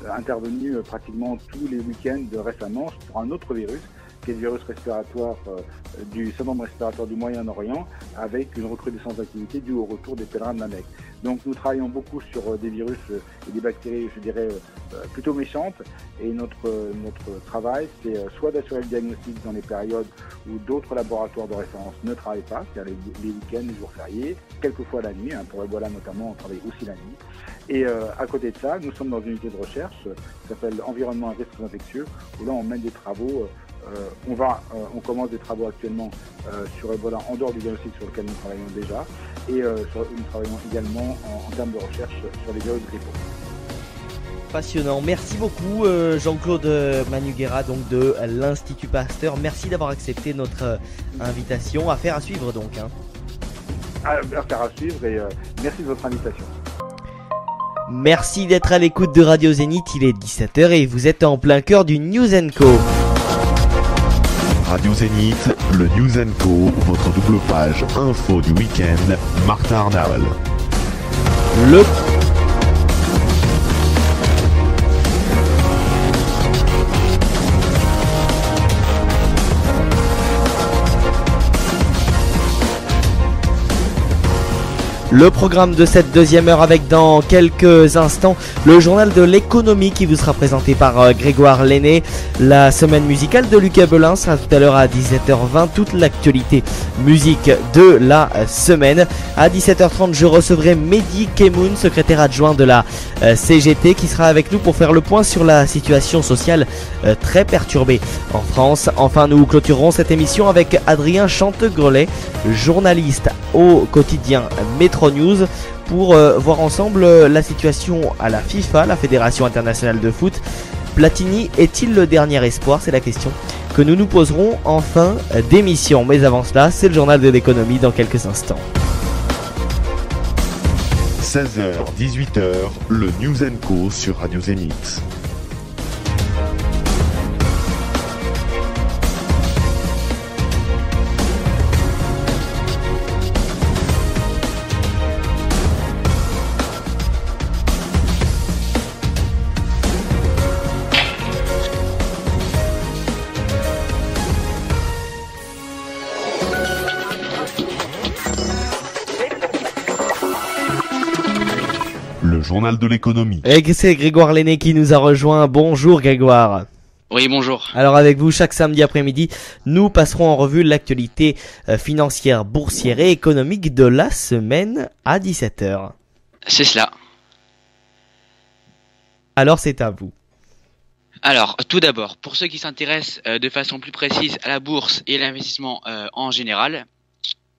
intervenus pratiquement tous les week-ends récemment pour un autre virus, qui est le virus respiratoire du syndrome respiratoire du Moyen-Orient, avec une recrudescence d'activité due au retour des pèlerins de la Mecque. Donc nous travaillons beaucoup sur des virus et des bactéries, je dirais, plutôt méchantes. Et notre travail, c'est soit d'assurer le diagnostic dans les périodes où d'autres laboratoires de référence ne travaillent pas, c'est-à-dire les week-ends, les jours fériés, quelquefois la nuit, pour Ebola notamment, on travaille aussi la nuit. Et à côté de ça, nous sommes dans une unité de recherche qui s'appelle Environnement à risques infectieux, où là on mène des travaux. On commence des travaux actuellement sur Ebola en dehors du diagnostic sur lequel nous travaillons déjà, et nous travaillons également en termes de recherche sur les virus grippaux. Passionnant. Merci beaucoup Jean-Claude Manuguera, donc de l'Institut Pasteur. Merci d'avoir accepté notre invitation. Affaire à suivre donc. Affaire à suivre et merci de votre invitation. Merci d'être à l'écoute de Radio Zénith. Il est 17h et vous êtes en plein cœur du News & Co. Radio Zénith, le News & Co, votre double page info du week-end, Martin Arnaud. Le programme de cette deuxième heure avec dans quelques instants le journal de l'économie qui vous sera présenté par Grégoire Lenné. La semaine musicale de Lucas Belin sera tout à l'heure à 17h20. Toute l'actualité musique de la semaine. À 17h30, je recevrai Mehdi Kemoun, secrétaire adjoint de la CGT, qui sera avec nous pour faire le point sur la situation sociale très perturbée en France. Enfin, nous clôturerons cette émission avec Adrien Chantegrelet, journaliste au quotidien Métro News, pour voir ensemble la situation à la FIFA, la Fédération internationale de foot. Platini est-il le dernier espoir? C'est la question que nous nous poserons en fin d'émission. Mais avant cela, c'est le journal de l'économie dans quelques instants. 16h, 18h, le News & Co sur Radio Zénith. Journal de l'économie. Et c'est Grégoire Lenné qui nous a rejoint. Bonjour Grégoire. Oui, bonjour. Alors avec vous, chaque samedi après-midi, nous passerons en revue l'actualité financière, boursière et économique de la semaine à 17h. C'est cela. Alors c'est à vous. Alors, tout d'abord, pour ceux qui s'intéressent de façon plus précise à la bourse et à l'investissement en général,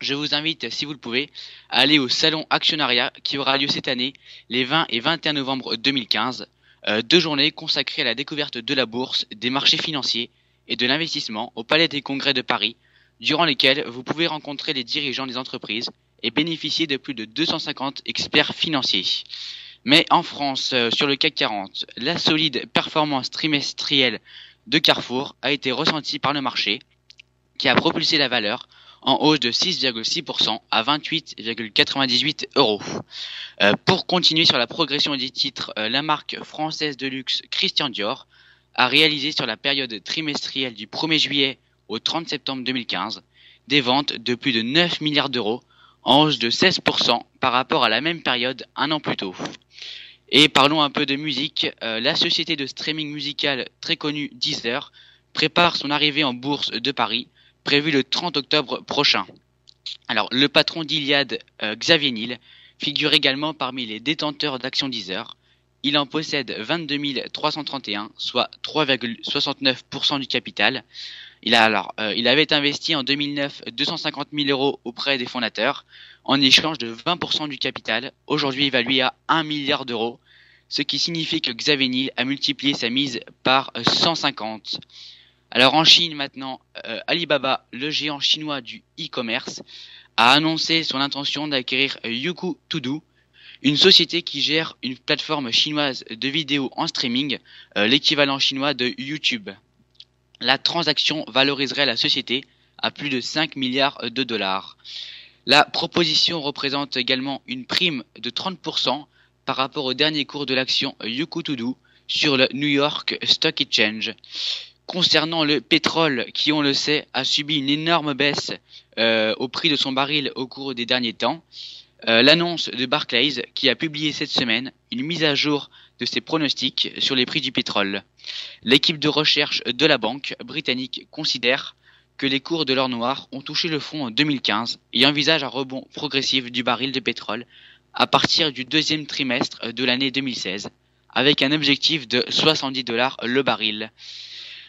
je vous invite, si vous le pouvez, à aller au Salon Actionnariat qui aura lieu cette année, les 20 et 21 novembre 2015. 2 journées consacrées à la découverte de la bourse, des marchés financiers et de l'investissement au Palais des Congrès de Paris, durant lesquels vous pouvez rencontrer les dirigeants des entreprises et bénéficier de plus de 250 experts financiers. Mais en France, sur le CAC 40, la solide performance trimestrielle de Carrefour a été ressentie par le marché, qui a propulsé la valeur en hausse de 6,6% à 28,98 €. Pour continuer sur la progression des titres, la marque française de luxe Christian Dior a réalisé sur la période trimestrielle du 1er juillet au 30 septembre 2015 des ventes de plus de 9 milliards d'euros, en hausse de 16% par rapport à la même période un an plus tôt. Et parlons un peu de musique. La société de streaming musical très connue Deezer prépare son arrivée en bourse de Paris, prévue le 30 octobre prochain. Alors, le patron d'Iliad, Xavier Niel, figure également parmi les détenteurs d'actions Deezer. Il en possède 22 331, soit 3,69% du capital. Il avait investi en 2009 250 000 € auprès des fondateurs, en échange de 20% du capital, aujourd'hui évalué à 1 milliard d'euros, ce qui signifie que Xavier Niel a multiplié sa mise par 150. Alors en Chine maintenant, Alibaba, le géant chinois du e-commerce, a annoncé son intention d'acquérir Youku To-Do, une société qui gère une plateforme chinoise de vidéos en streaming, l'équivalent chinois de YouTube. La transaction valoriserait la société à plus de 5 milliards de dollars. La proposition représente également une prime de 30% par rapport au dernier cours de l'action Youku To-Do sur le New York Stock Exchange. Concernant le pétrole, qui on le sait a subi une énorme baisse au prix de son baril au cours des derniers temps, l'annonce de Barclays qui a publié cette semaine une mise à jour de ses pronostics sur les prix du pétrole. L'équipe de recherche de la banque britannique considère que les cours de l'or noir ont touché le fond en 2015 et envisage un rebond progressif du baril de pétrole à partir du deuxième trimestre de l'année 2016, avec un objectif de 70 $ le baril.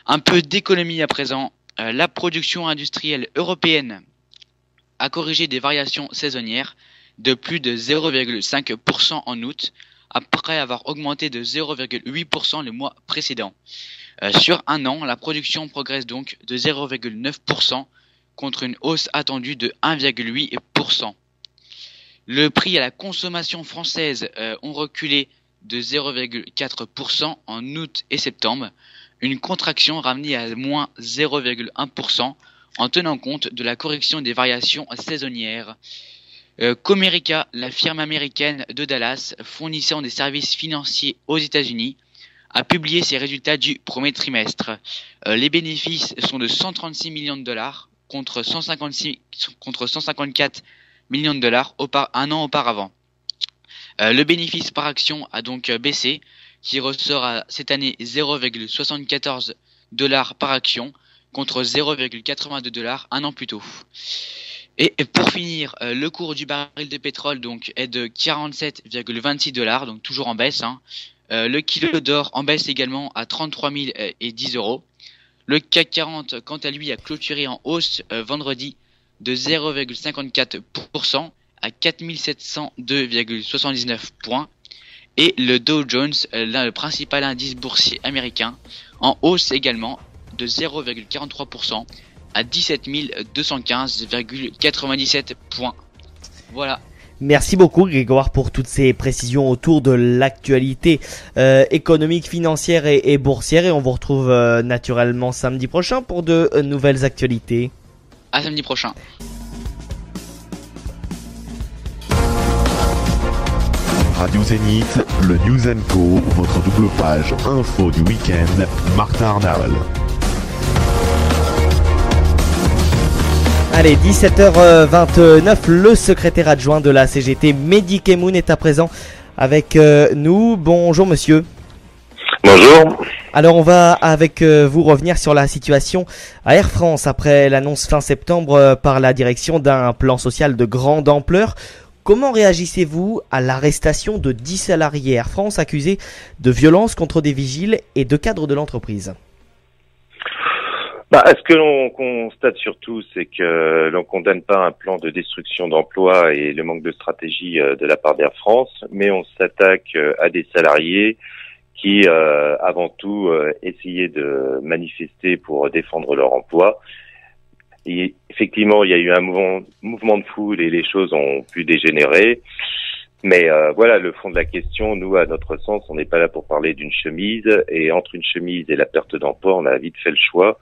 Un peu d'économie à présent. La production industrielle européenne a corrigé des variations saisonnières de plus de 0,5% en août, après avoir augmenté de 0,8% le mois précédent. Sur un an, la production progresse donc de 0,9% contre une hausse attendue de 1,8%. Le prix à la consommation française ont reculé de 0,4% en août et septembre, une contraction ramenée à moins 0,1% en tenant compte de la correction des variations saisonnières. Comerica, la firme américaine de Dallas fournissant des services financiers aux États-Unis, a publié ses résultats du premier trimestre. Les bénéfices sont de 136 millions de dollars contre 154 millions de dollars un an auparavant. Le bénéfice par action a donc baissé, qui ressort à cette année 0,74 $ par action contre 0,82 $ un an plus tôt. Et pour finir, le cours du baril de pétrole donc est de 47,26 $, donc toujours en baisse. Le kilo d'or en baisse également à 33 010 €. Le CAC 40 quant à lui a clôturé en hausse vendredi de 0,54% à 4702,79 points. Et le Dow Jones, le principal indice boursier américain, en hausse également de 0,43% à 17 215,97 points. Voilà. Merci beaucoup Grégoire pour toutes ces précisions autour de l'actualité économique, financière et boursière. Et on vous retrouve naturellement samedi prochain pour de nouvelles actualités. À samedi prochain. Radio Zénith, le News & Co, votre double page info du week-end, Martin Arnavel. Allez, 17h29, le secrétaire adjoint de la CGT, Mehdi Kemoun, est à présent avec nous. Bonjour monsieur. Bonjour. Alors on va avec vous revenir sur la situation à Air France après l'annonce fin septembre par la direction d'un plan social de grande ampleur. Comment réagissez-vous à l'arrestation de 10 salariés Air France accusés de violence contre des vigiles et de cadres de l'entreprise? Ce que l'on constate surtout, c'est que l'on condamne pas un plan de destruction d'emplois et le manque de stratégie de la part d'Air France, mais on s'attaque à des salariés qui, avant tout, essayaient de manifester pour défendre leur emploi. Et effectivement, il y a eu un mouvement de foule et les choses ont pu dégénérer. Mais voilà, le fond de la question, nous, à notre sens, on n'est pas là pour parler d'une chemise. Et entre une chemise et la perte d'emploi, on a vite fait le choix.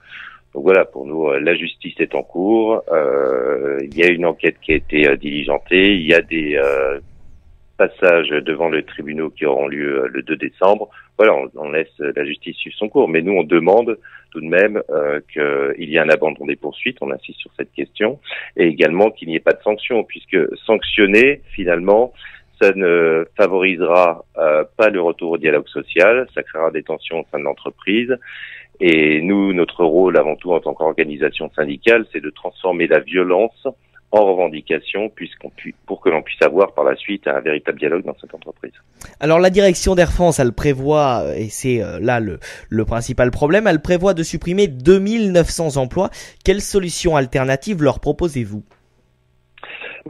Donc voilà, pour nous, la justice est en cours. Il y a une enquête qui a été diligentée. Il y a des passages devant le tribunal qui auront lieu le 2 décembre. Voilà, on laisse la justice suivre son cours. Mais nous, on demande tout de même qu'il y ait un abandon des poursuites. On insiste sur cette question. Et également qu'il n'y ait pas de sanctions, puisque sanctionner, finalement, ça ne favorisera pas le retour au dialogue social. Ça créera des tensions au sein de l'entreprise. Et nous, notre rôle avant tout en tant qu'organisation syndicale, c'est de transformer la violence en revendication pour que l'on puisse avoir par la suite un véritable dialogue dans cette entreprise. Alors la direction d'Air France, elle prévoit, et c'est là le principal problème, elle prévoit de supprimer 2900 emplois. Quelle solution alternative leur proposez-vous?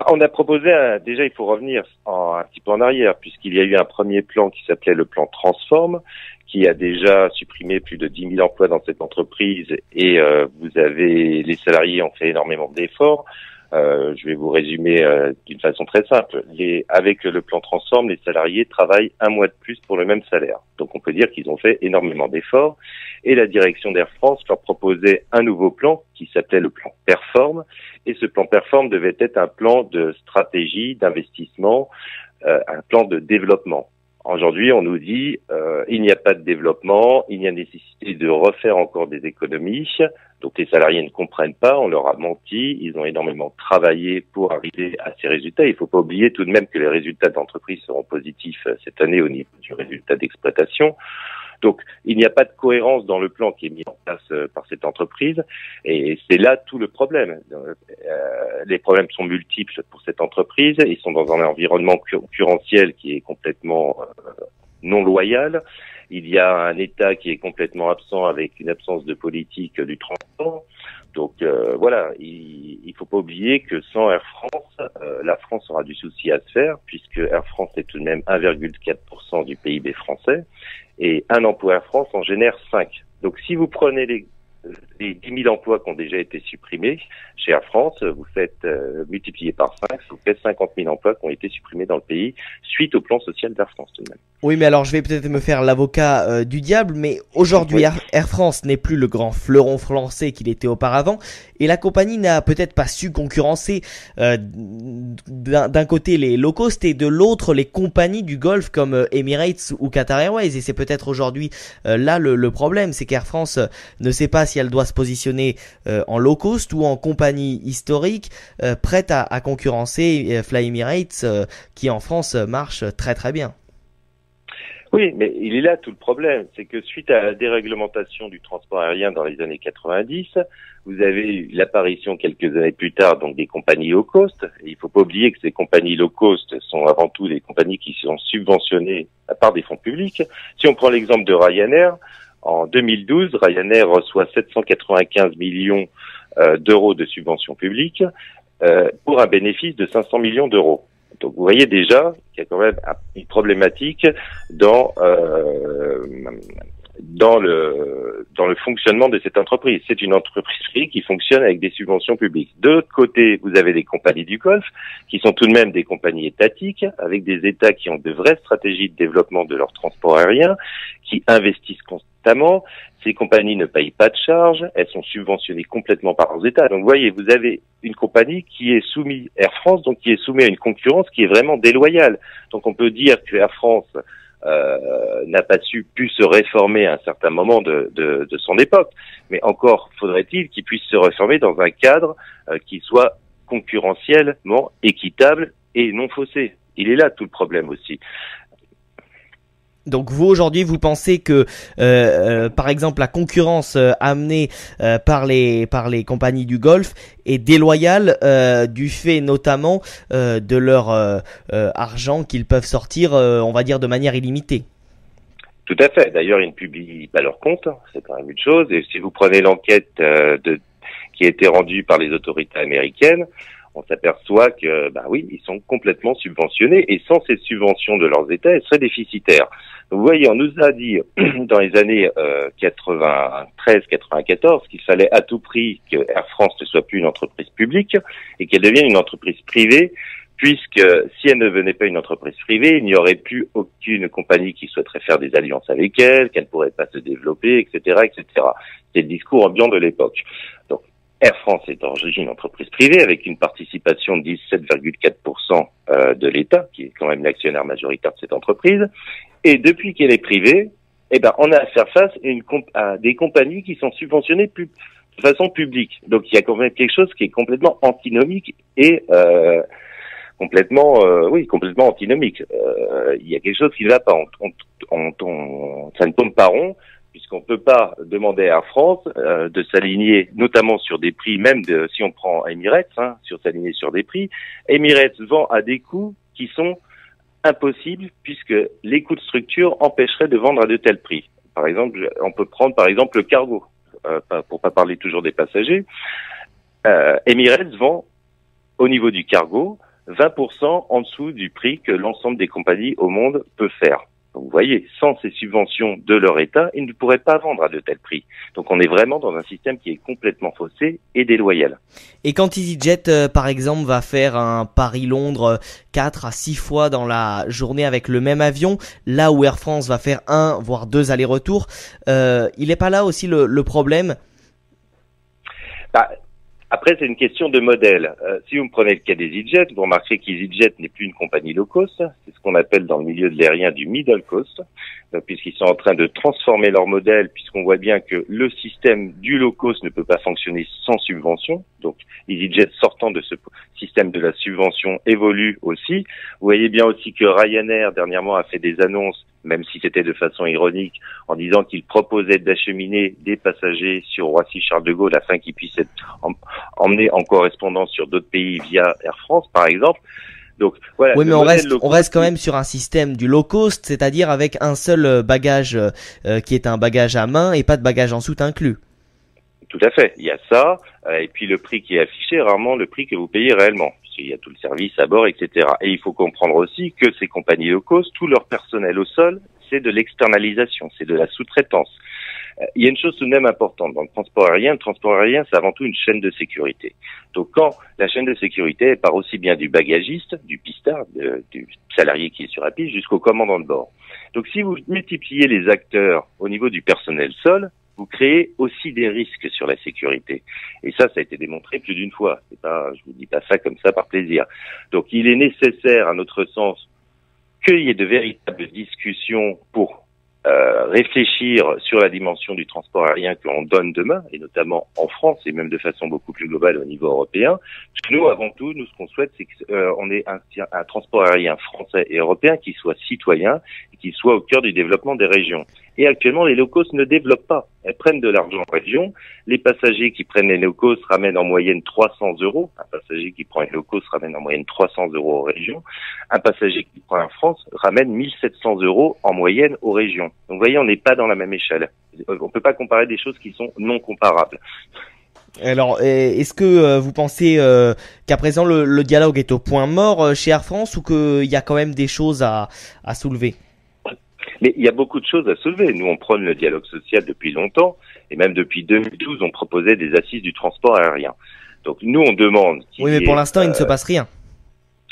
On a proposé, déjà il faut revenir un petit peu en arrière, puisqu'il y a eu un premier plan qui s'appelait le plan Transform, qui a déjà supprimé plus de 10 000 emplois dans cette entreprise, et les salariés ont fait énormément d'efforts. Je vais vous résumer d'une façon très simple. Avec le plan Transform, les salariés travaillent un mois de plus pour le même salaire. Donc on peut dire qu'ils ont fait énormément d'efforts. Et la direction d'Air France leur proposait un nouveau plan qui s'appelait le plan Perform. Et ce plan Perform devait être un plan de stratégie, d'investissement, un plan de développement. Aujourd'hui, on nous dit il n'y a pas de développement, il y a nécessité de refaire encore des économies. Donc les salariés ne comprennent pas, on leur a menti, ils ont énormément travaillé pour arriver à ces résultats. Il ne faut pas oublier tout de même que les résultats de l'entreprise seront positifs cette année au niveau du résultat d'exploitation. Donc, il n'y a pas de cohérence dans le plan qui est mis en place par cette entreprise, et c'est là tout le problème. Les problèmes sont multiples pour cette entreprise. Ils sont dans un environnement concurrentiel qui est complètement non loyal. Il y a un État qui est complètement absent avec une absence de politique du transport. Donc voilà, il faut pas oublier que sans Air France, la France aura du souci à se faire, puisque Air France est tout de même 1,4% du PIB français, et un emploi Air France en génère 5. Donc si vous prenez les 10 000 emplois qui ont déjà été supprimés chez Air France, vous faites multiplier par 5, ça vous fait 50 000 emplois qui ont été supprimés dans le pays suite au plan social d'Air France tout de même. Oui, mais alors je vais peut-être me faire l'avocat du diable, mais aujourd'hui Air France n'est plus le grand fleuron français qu'il était auparavant, et la compagnie n'a peut-être pas su concurrencer d'un côté les low cost et de l'autre les compagnies du Golfe comme Emirates ou Qatar Airways, et c'est peut-être aujourd'hui là le problème, c'est qu'Air France ne sait pas si elle doit se positionner en low cost ou en compagnie historique prête à concurrencer Fly Emirates qui en France marche très très bien. Oui, mais il est là tout le problème, c'est que suite à la déréglementation du transport aérien dans les années 90, vous avez eu l'apparition quelques années plus tard donc des compagnies low cost. Et il faut pas oublier que ces compagnies low cost sont avant tout des compagnies qui sont subventionnées par des fonds publics. Si on prend l'exemple de Ryanair, en 2012, Ryanair reçoit 795 millions d'euros de subventions publiques pour un bénéfice de 500 millions d'euros. Donc vous voyez déjà qu'il y a quand même une problématique dans le fonctionnement de cette entreprise. C'est une entreprise qui fonctionne avec des subventions publiques. De l'autre côté, vous avez des compagnies du Golfe qui sont tout de même des compagnies étatiques avec des États qui ont de vraies stratégies de développement de leur transport aérien, qui investissent constamment. Ces compagnies ne payent pas de charges, elles sont subventionnées complètement par leurs États. Donc vous voyez, vous avez une compagnie qui est soumise, Air France, donc qui est soumise à une concurrence qui est vraiment déloyale. Donc on peut dire que Air France n'a pas pu se réformer à un certain moment de son époque, mais encore faudrait-il qu'il puisse se réformer dans un cadre qui soit concurrentiellement équitable et non faussé. Il est là tout le problème aussi. Donc vous aujourd'hui vous pensez que par exemple la concurrence amenée par les compagnies du Golfe est déloyale du fait notamment de leur argent qu'ils peuvent sortir on va dire de manière illimitée. Tout à fait. D'ailleurs, ils ne publient pas leurs comptes, c'est quand même une chose. Et si vous prenez l'enquête qui a été rendue par les autorités américaines, on s'aperçoit que, oui, ils sont complètement subventionnés et sans ces subventions de leurs États, ils seraient déficitaires. Donc, vous voyez, on nous a dit dans les années 93-94 qu'il fallait à tout prix que Air France ne soit plus une entreprise publique et qu'elle devienne une entreprise privée, puisque si elle ne devenait pas une entreprise privée, il n'y aurait plus aucune compagnie qui souhaiterait faire des alliances avec elle, qu'elle ne pourrait pas se développer, etc., etc. C'est le discours ambiant de l'époque. Donc, Air France est d'origine une entreprise privée avec une participation de 17,4% de l'État, qui est quand même l'actionnaire majoritaire de cette entreprise. Et depuis qu'elle est privée, on a à faire face à des compagnies qui sont subventionnées de façon publique. Donc il y a quand même quelque chose qui est complètement antinomique et complètement antinomique. Il y a quelque chose qui ne va pas. Ça ne tombe pas rond, puisqu'on ne peut pas demander à Air France de s'aligner, notamment sur des prix, si on prend Emirates, sur s'aligner sur des prix. Emirates vend à des coûts qui sont impossibles, puisque les coûts de structure empêcheraient de vendre à de tels prix. Par exemple, on peut prendre par exemple le cargo, pour pas parler toujours des passagers. Emirates vend au niveau du cargo 20% en dessous du prix que l'ensemble des compagnies au monde peut faire. Donc vous voyez, sans ces subventions de leur État, ils ne pourraient pas vendre à de tels prix. Donc on est vraiment dans un système qui est complètement faussé et déloyal. Et quand EasyJet, par exemple, va faire un Paris-Londres 4 à 6 fois dans la journée avec le même avion, là où Air France va faire 1 voire 2 allers-retours, il n'est pas là aussi le problème? Après, c'est une question de modèle. Si vous me prenez le cas d'EasyJet, vous remarquerez qu'EasyJet n'est plus une compagnie low cost. C'est ce qu'on appelle dans le milieu de l'aérien du middle cost, puisqu'ils sont en train de transformer leur modèle, puisqu'on voit bien que le système du low cost ne peut pas fonctionner sans subvention. Donc, EasyJet sortant de ce système de la subvention évolue aussi. Vous voyez bien aussi que Ryanair dernièrement a fait des annonces, même si c'était de façon ironique, en disant qu'il proposait d'acheminer des passagers sur Roissy-Charles de Gaulle afin qu'ils puissent être emmenés en correspondance sur d'autres pays via Air France, par exemple. Donc voilà. Oui, mais on reste quand même sur un système du low cost, c'est-à-dire avec un seul bagage qui est un bagage à main et pas de bagage en soute inclus. Tout à fait. Il y a ça, et puis le prix qui est affiché est rarement le prix que vous payez réellement. Il y a tout le service à bord, etc. Et il faut comprendre aussi que ces compagnies low cost, tout leur personnel au sol, c'est de l'externalisation, c'est de la sous-traitance. Il y a une chose tout de même importante dans le transport aérien, c'est avant tout une chaîne de sécurité. Donc quand la chaîne de sécurité elle part aussi bien du bagagiste, du pistard, du salarié qui est sur la piste, jusqu'au commandant de bord. Donc si vous multipliez les acteurs au niveau du personnel sol, vous créez aussi des risques sur la sécurité. Et ça a été démontré plus d'une fois. C'est pas, je vous dis pas ça comme ça par plaisir. Donc il est nécessaire, à notre sens, qu'il y ait de véritables discussions pour réfléchir sur la dimension du transport aérien que l'on donne demain, et notamment en France, et même de façon beaucoup plus globale au niveau européen. Nous, avant tout, ce qu'on souhaite, c'est qu'on ait un transport aérien français et européen qui soit citoyen et qui soit au cœur du développement des régions. Et actuellement, les low cost ne développent pas. Elles prennent de l'argent en région. Les passagers qui prennent les low cost ramènent en moyenne 300 euros. Un passager qui prend une low cost ramène en moyenne 300 euros aux régions. Un passager qui prend Air France ramène 1700 euros en moyenne aux régions. Donc, vous voyez, on n'est pas dans la même échelle. On peut pas comparer des choses qui sont non comparables. Alors, est-ce que vous pensez qu'à présent le dialogue est au point mort chez Air France ou qu'il y a quand même des choses à soulever? Mais il y a beaucoup de choses à soulever. Nous, on prône le dialogue social depuis longtemps, et même depuis 2012, on proposait des assises du transport aérien. Donc nous, on demande... Oui, mais pour l'instant, il ne se passe rien.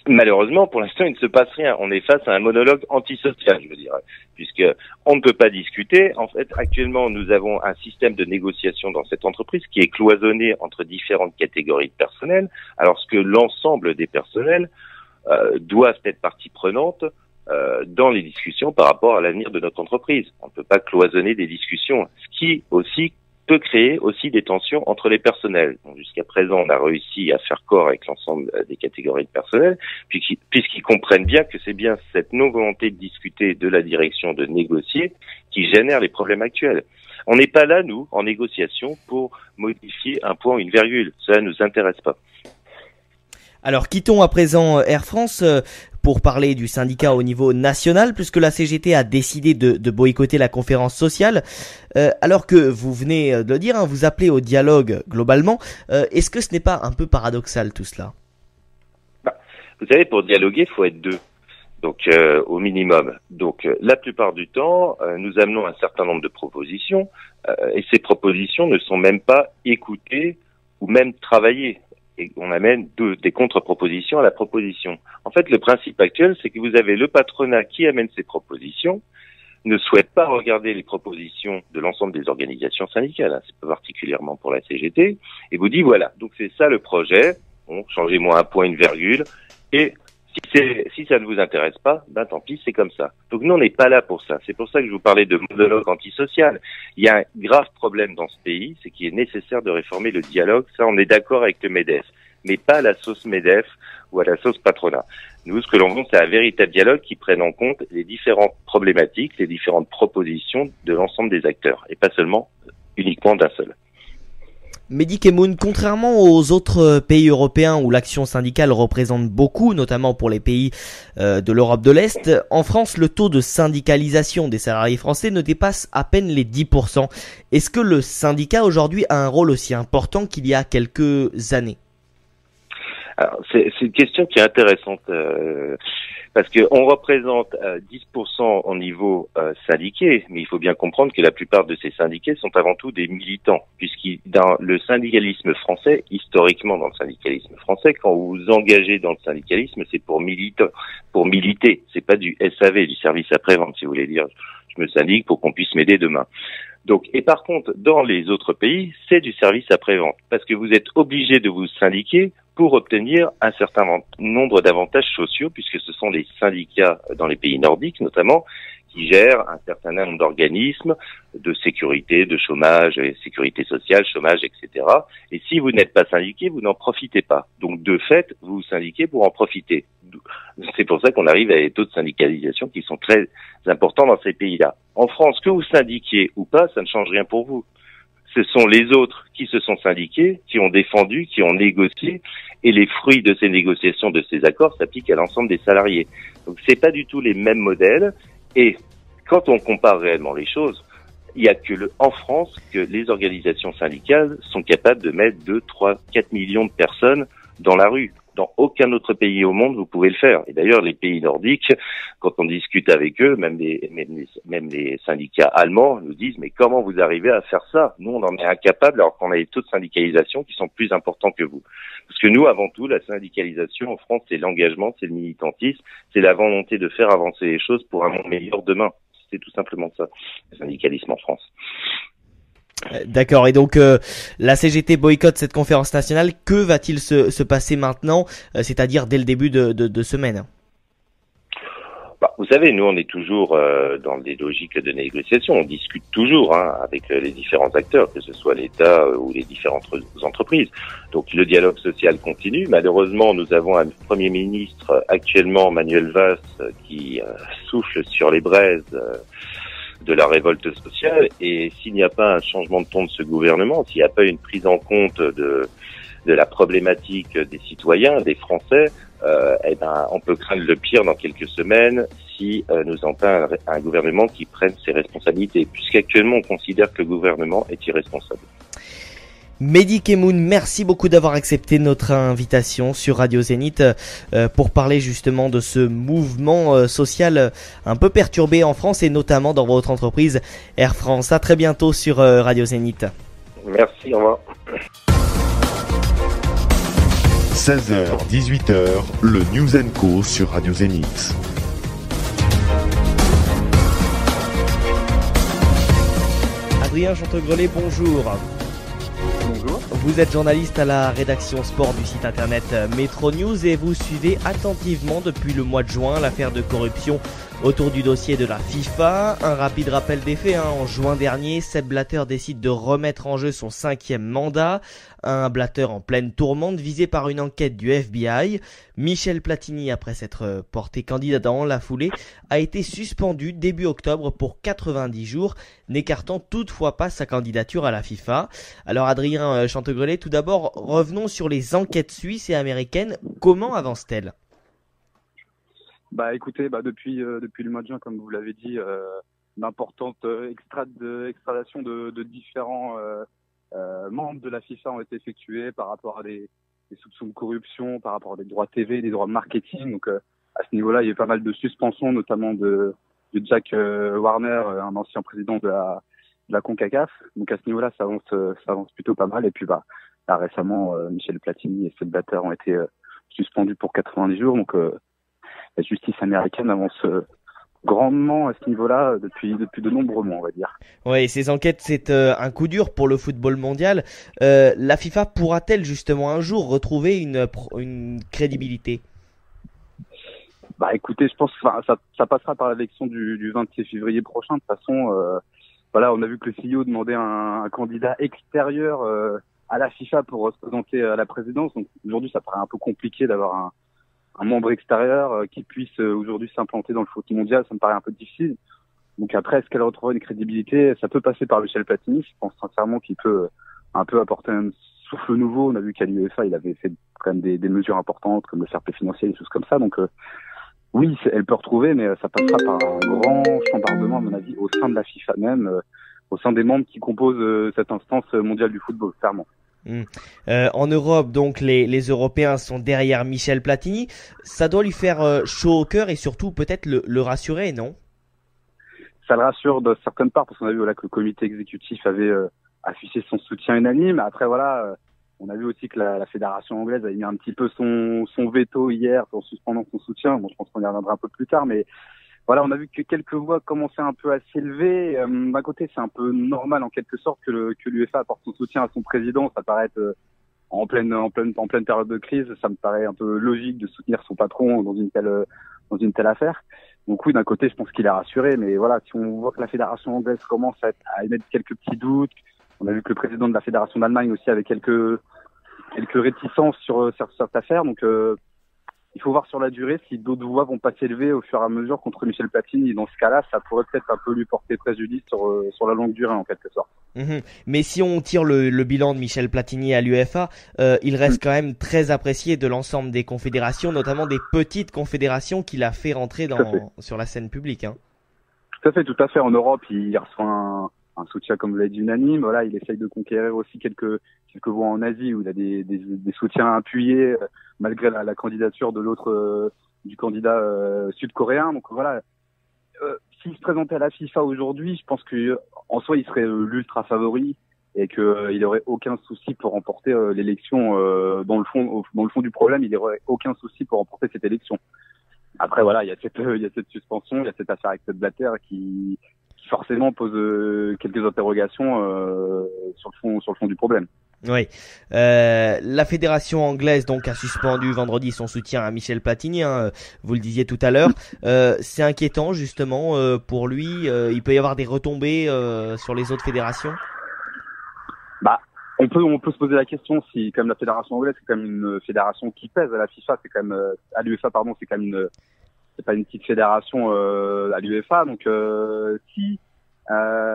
Malheureusement, pour l'instant, il ne se passe rien. On est face à un monologue antisocial, je dirais, puisque on ne peut pas discuter. En fait, actuellement, nous avons un système de négociation dans cette entreprise qui est cloisonné entre différentes catégories de personnel, alors que l'ensemble des personnels doivent être partie prenante dans les discussions par rapport à l'avenir de notre entreprise. On ne peut pas cloisonner des discussions, ce qui aussi peut créer aussi des tensions entre les personnels. Jusqu'à présent, on a réussi à faire corps avec l'ensemble des catégories de personnel, puisqu'ils comprennent bien que c'est bien cette non-volonté de discuter, de la direction, de négocier, qui génère les problèmes actuels. On n'est pas là, nous, en négociation, pour modifier un point ou une virgule. Ça ne nous intéresse pas. Alors, quittons à présent Air France pour parler du syndicat au niveau national, puisque la CGT a décidé de boycotter la conférence sociale. Alors que vous venez de le dire, vous appelez au dialogue globalement. Est-ce que ce n'est pas un peu paradoxal tout cela ? Vous savez, pour dialoguer, il faut être deux. Donc au minimum. Donc la plupart du temps, nous amenons un certain nombre de propositions et ces propositions ne sont même pas écoutées ou même travaillées. Et on amène des contre-propositions à la proposition. En fait, le principe actuel, c'est que vous avez le patronat qui amène ses propositions, ne souhaite pas regarder les propositions de l'ensemble des organisations syndicales, c'est pas particulièrement pour la CGT, et vous dit voilà, donc c'est ça le projet, bon, changez-moi un point, une virgule, et si ça ne vous intéresse pas, ben tant pis, c'est comme ça. Donc nous, on n'est pas là pour ça. C'est pour ça que je vous parlais de monologue antisocial. Il y a un grave problème dans ce pays, c'est qu'il est nécessaire de réformer le dialogue. Ça, on est d'accord avec le MEDEF, mais pas à la sauce MEDEF ou à la sauce patronat. Nous, ce que l'on veut, c'est un véritable dialogue qui prenne en compte les différentes problématiques, les différentes propositions de l'ensemble des acteurs, et pas seulement uniquement d'un seul. Mehdi Kemoun, contrairement aux autres pays européens où l'action syndicale représente beaucoup, notamment pour les pays de l'Europe de l'Est, en France, le taux de syndicalisation des salariés français ne dépasse à peine les 10%. Est-ce que le syndicat aujourd'hui a un rôle aussi important qu'il y a quelques années ? Alors, c'est une question qui est intéressante parce que on représente 10% au niveau syndiqué, mais il faut bien comprendre que la plupart de ces syndiqués sont avant tout des militants, dans le syndicalisme français, historiquement dans le syndicalisme français, quand vous vous engagez dans le syndicalisme, c'est pour militer, c'est pas du SAV, du service après-vente, si vous voulez dire, je me syndique pour qu'on puisse m'aider demain. Donc, et par contre, dans les autres pays, c'est du service après-vente, parce que vous êtes obligé de vous syndiquer pour obtenir un certain nombre d'avantages sociaux, puisque ce sont les syndicats dans les pays nordiques notamment qui gèrent un certain nombre d'organismes de sécurité, de chômage, sécurité sociale, chômage, etc. Et si vous n'êtes pas syndiqué, vous n'en profitez pas. Donc de fait, vous vous syndiquez pour en profiter. C'est pour ça qu'on arrive à des taux de syndicalisation qui sont très importants dans ces pays-là. En France, que vous syndiquiez ou pas, ça ne change rien pour vous. Ce sont les autres qui se sont syndiqués, qui ont défendu, qui ont négocié, et les fruits de ces négociations, de ces accords, s'appliquent à l'ensemble des salariés. Donc c'est pas du tout les mêmes modèles, et quand on compare réellement les choses, il y a que en France que les organisations syndicales sont capables de mettre 2, 3, 4 millions de personnes dans la rue. Dans aucun autre pays au monde, vous pouvez le faire. Et d'ailleurs, les pays nordiques, quand on discute avec eux, même les syndicats allemands nous disent « Mais comment vous arrivez à faire ça ? Nous, on en est incapables alors qu'on a des taux de syndicalisation qui sont plus importants que vous. » Parce que nous, avant tout, la syndicalisation en France, c'est l'engagement, c'est le militantisme, c'est la volonté de faire avancer les choses pour un monde meilleur demain. C'est tout simplement ça, le syndicalisme en France. D'accord, et donc la CGT boycotte cette conférence nationale. Que va-t-il se passer maintenant, c'est-à-dire dès le début de semaine ? Vous savez, nous on est toujours dans des logiques de négociation, on discute toujours avec les différents acteurs, que ce soit l'État ou les différentes entreprises. Donc le dialogue social continue. Malheureusement, nous avons un Premier ministre actuellement, Manuel Valls, qui souffle sur les braises de la révolte sociale, et s'il n'y a pas un changement de ton de ce gouvernement, s'il n'y a pas une prise en compte de la problématique des citoyens, des Français, on peut craindre le pire dans quelques semaines si nous avons un gouvernement qui prenne ses responsabilités, puisqu'actuellement on considère que le gouvernement est irresponsable. Mehdi Kemoun, merci beaucoup d'avoir accepté notre invitation sur Radio Zénith pour parler justement de ce mouvement social un peu perturbé en France et notamment dans votre entreprise Air France. À très bientôt sur Radio Zénith. Merci, au revoir. 16h, 18h, le News & Co sur Radio Zénith. Adrien Chantegrelet, bonjour. Bonjour. Vous êtes journaliste à la rédaction sport du site internet Metro News et vous suivez attentivement depuis le mois de juin l'affaire de corruption Autour du dossier de la FIFA, un rapide rappel des faits. En juin dernier, Sepp Blatter décide de remettre en jeu son 5e mandat. Un Blatter en pleine tourmente visé par une enquête du FBI. Michel Platini, après s'être porté candidat dans la foulée, a été suspendu début octobre pour 90 jours, n'écartant toutefois pas sa candidature à la FIFA. Alors Adrien Chantegrelet, tout d'abord, revenons sur les enquêtes suisses et américaines. Comment avancent-elles ? Écoutez, depuis le mois de juin, comme vous l'avez dit, d'importantes extradations de différents membres de la FIFA ont été effectuées par rapport à des soupçons de corruption, par rapport à des droits TV, des droits marketing. Donc à ce niveau-là, il y a eu pas mal de suspensions, notamment de Jack Warner, un ancien président de la CONCACAF. Donc à ce niveau-là, ça avance plutôt pas mal. Et puis là récemment, Michel Platini et Sepp Blatter ont été suspendus pour 90 jours. Donc la justice américaine avance grandement à ce niveau-là depuis de nombreux mois, on va dire. Oui, ces enquêtes, c'est un coup dur pour le football mondial. La FIFA pourra-t-elle justement un jour retrouver une crédibilité ? Écoutez, je pense que ça passera par l'élection du 26 février prochain. De toute façon, on a vu que le CEO demandait un candidat extérieur à la FIFA pour se présenter à la présidence. Donc aujourd'hui, ça paraît un peu compliqué d'avoir un membre extérieur qui puisse aujourd'hui s'implanter dans le foot mondial. Ça me paraît un peu difficile. Donc après, est-ce qu'elle retrouvera une crédibilité ? Ça peut passer par Michel Platini. Je pense sincèrement qu'il peut un peu apporter un souffle nouveau. On a vu qu'à l'UEFA, il avait fait quand même des mesures importantes comme le fair play financier, des choses comme ça. Donc oui, elle peut retrouver, mais ça passera par un grand chambardement, à mon avis, au sein de la FIFA même, au sein des membres qui composent cette instance mondiale du football, clairement. En Europe, donc, les Européens sont derrière Michel Platini. Ça doit lui faire chaud au cœur et surtout peut-être le rassurer, non ? Ça le rassure de certaines parts, parce qu'on a vu que le comité exécutif avait affiché son soutien unanime. Après, on a vu aussi que la fédération anglaise a mis un petit peu son veto hier en suspendant son soutien. Bon, je pense qu'on y reviendra un peu plus tard, mais on a vu que quelques voix commençaient un peu à s'élever. D'un côté, c'est un peu normal en quelque sorte que l'UEFA apporte son soutien à son président. Ça paraît être en pleine période de crise. Ça me paraît un peu logique de soutenir son patron dans une telle affaire. Donc oui, d'un côté, je pense qu'il est rassuré, mais si on voit que la fédération anglaise commence à émettre quelques petits doutes, on a vu que le président de la fédération d'Allemagne aussi avait quelques réticences sur cette affaire. Donc il faut voir sur la durée si d'autres voix vont pas s'élever au fur et à mesure contre Michel Platini. Dans ce cas-là, ça pourrait peut-être un peu lui porter préjudice sur la longue durée, en quelque sorte. Mais si on tire le bilan de Michel Platini à l'UEFA, il reste quand même très apprécié de l'ensemble des confédérations, notamment des petites confédérations qu'il a fait rentrer sur la scène publique. Tout à fait. En Europe, il reçoit un soutien, comme vous l'avez dit, unanime. Il essaye de conquérir aussi quelques voix en Asie où il a des soutiens appuyés malgré la candidature de l'autre du candidat sud-coréen. Donc s'il se présentait à la FIFA aujourd'hui, je pense que en soi il serait l'ultra favori et qu'il aurait aucun souci pour remporter l'élection. Dans le fond du problème, il aurait aucun souci pour remporter cette élection. Après il y a cette suspension, il y a cette affaire avec cette Blatter qui forcément pose quelques interrogations sur le fond du problème. Oui. La fédération anglaise donc a suspendu vendredi son soutien à Michel Platini, vous le disiez tout à l'heure. C'est inquiétant justement pour lui. Il peut y avoir des retombées sur les autres fédérations. On peut se poser la question si, comme la fédération anglaise, c'est quand même une fédération qui pèse à la FIFA, c'est quand même à l'UEFA pardon, c'est quand même c'est pas une petite fédération à l'UEFA. Donc si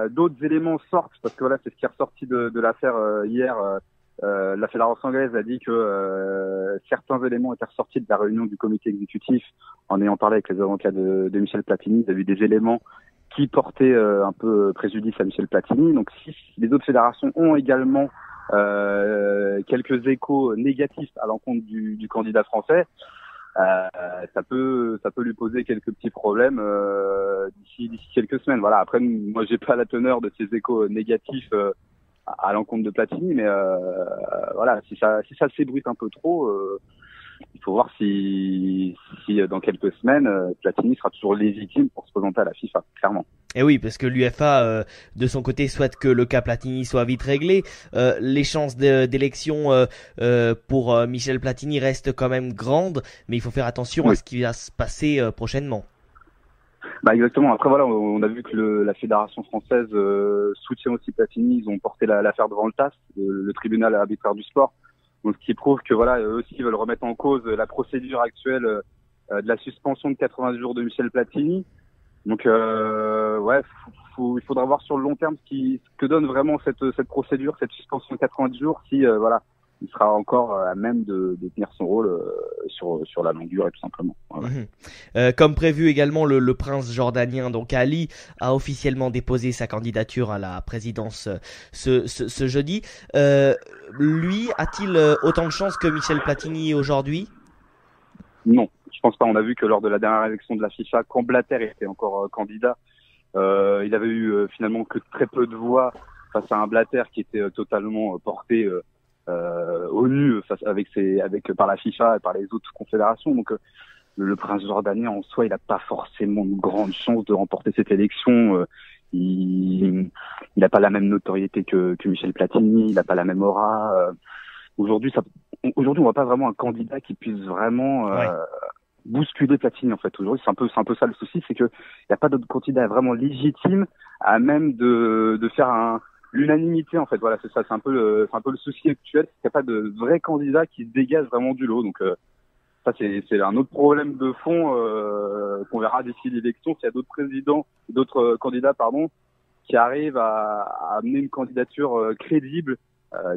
d'autres éléments sortent, parce que c'est ce qui est ressorti de l'affaire hier. La fédération anglaise a dit que certains éléments étaient ressortis de la réunion du comité exécutif en ayant parlé avec les avocats de Michel Platini. Il y a eu des éléments qui portaient un peu préjudice à Michel Platini. Donc si les autres fédérations ont également quelques échos négatifs à l'encontre du candidat français, ça peut lui poser quelques petits problèmes d'ici quelques semaines. Après, moi j'ai pas la teneur de ces échos négatifs à l'encontre de Platini, mais si ça s'ébruite un peu trop, il faut voir si dans quelques semaines Platini sera toujours légitime pour se présenter à la FIFA, clairement. Et oui, parce que l'UEFA de son côté souhaite que le cas Platini soit vite réglé. Les chances d'élection pour Michel Platini restent quand même grandes, mais il faut faire attention à ce qui va se passer prochainement. Bah exactement. Après voilà, on a vu que la fédération française soutient aussi Platini. Ils ont porté l'affaire devant le TAS, le tribunal arbitraire du sport. Donc ce qui prouve que voilà, eux aussi veulent remettre en cause la procédure actuelle de la suspension de 90 jours de Michel Platini. Donc ouais, il faudra voir sur le long terme ce que donne vraiment cette procédure, cette suspension de 90 jours, si voilà, il sera encore à même de tenir son rôle sur la longue durée tout simplement. Ouais. Comme prévu également, le prince jordanien donc Ali a officiellement déposé sa candidature à la présidence ce jeudi. Lui a-t-il autant de chances que Michel Platini aujourd'hui? Non, je pense pas. On a vu que lors de la dernière élection de la FIFA, quand Blatter était encore candidat, il avait eu finalement que très peu de voix face à un Blatter qui était totalement porté au nu par la FIFA et par les autres confédérations. Donc le prince jordanien en soi, il n'a pas forcément une grande chance de remporter cette élection. Il n'a pas la même notoriété que Michel Platini, il n'a pas la même aura. Aujourd'hui, on voit pas vraiment un candidat qui puisse vraiment bousculer Platini en fait. Aujourd'hui, c'est un peu ça le souci, c'est que il n'y a pas d'autre candidat vraiment légitime à même de faire l'unanimité en fait. Voilà, c'est ça, c'est un peu le souci actuel, c'est qu'il n'y a pas de vrai candidat qui se dégage vraiment du lot. Donc ça c'est un autre problème de fond qu'on verra d'ici l'élection, s'il y a d'autres candidats qui arrivent à amener une candidature crédible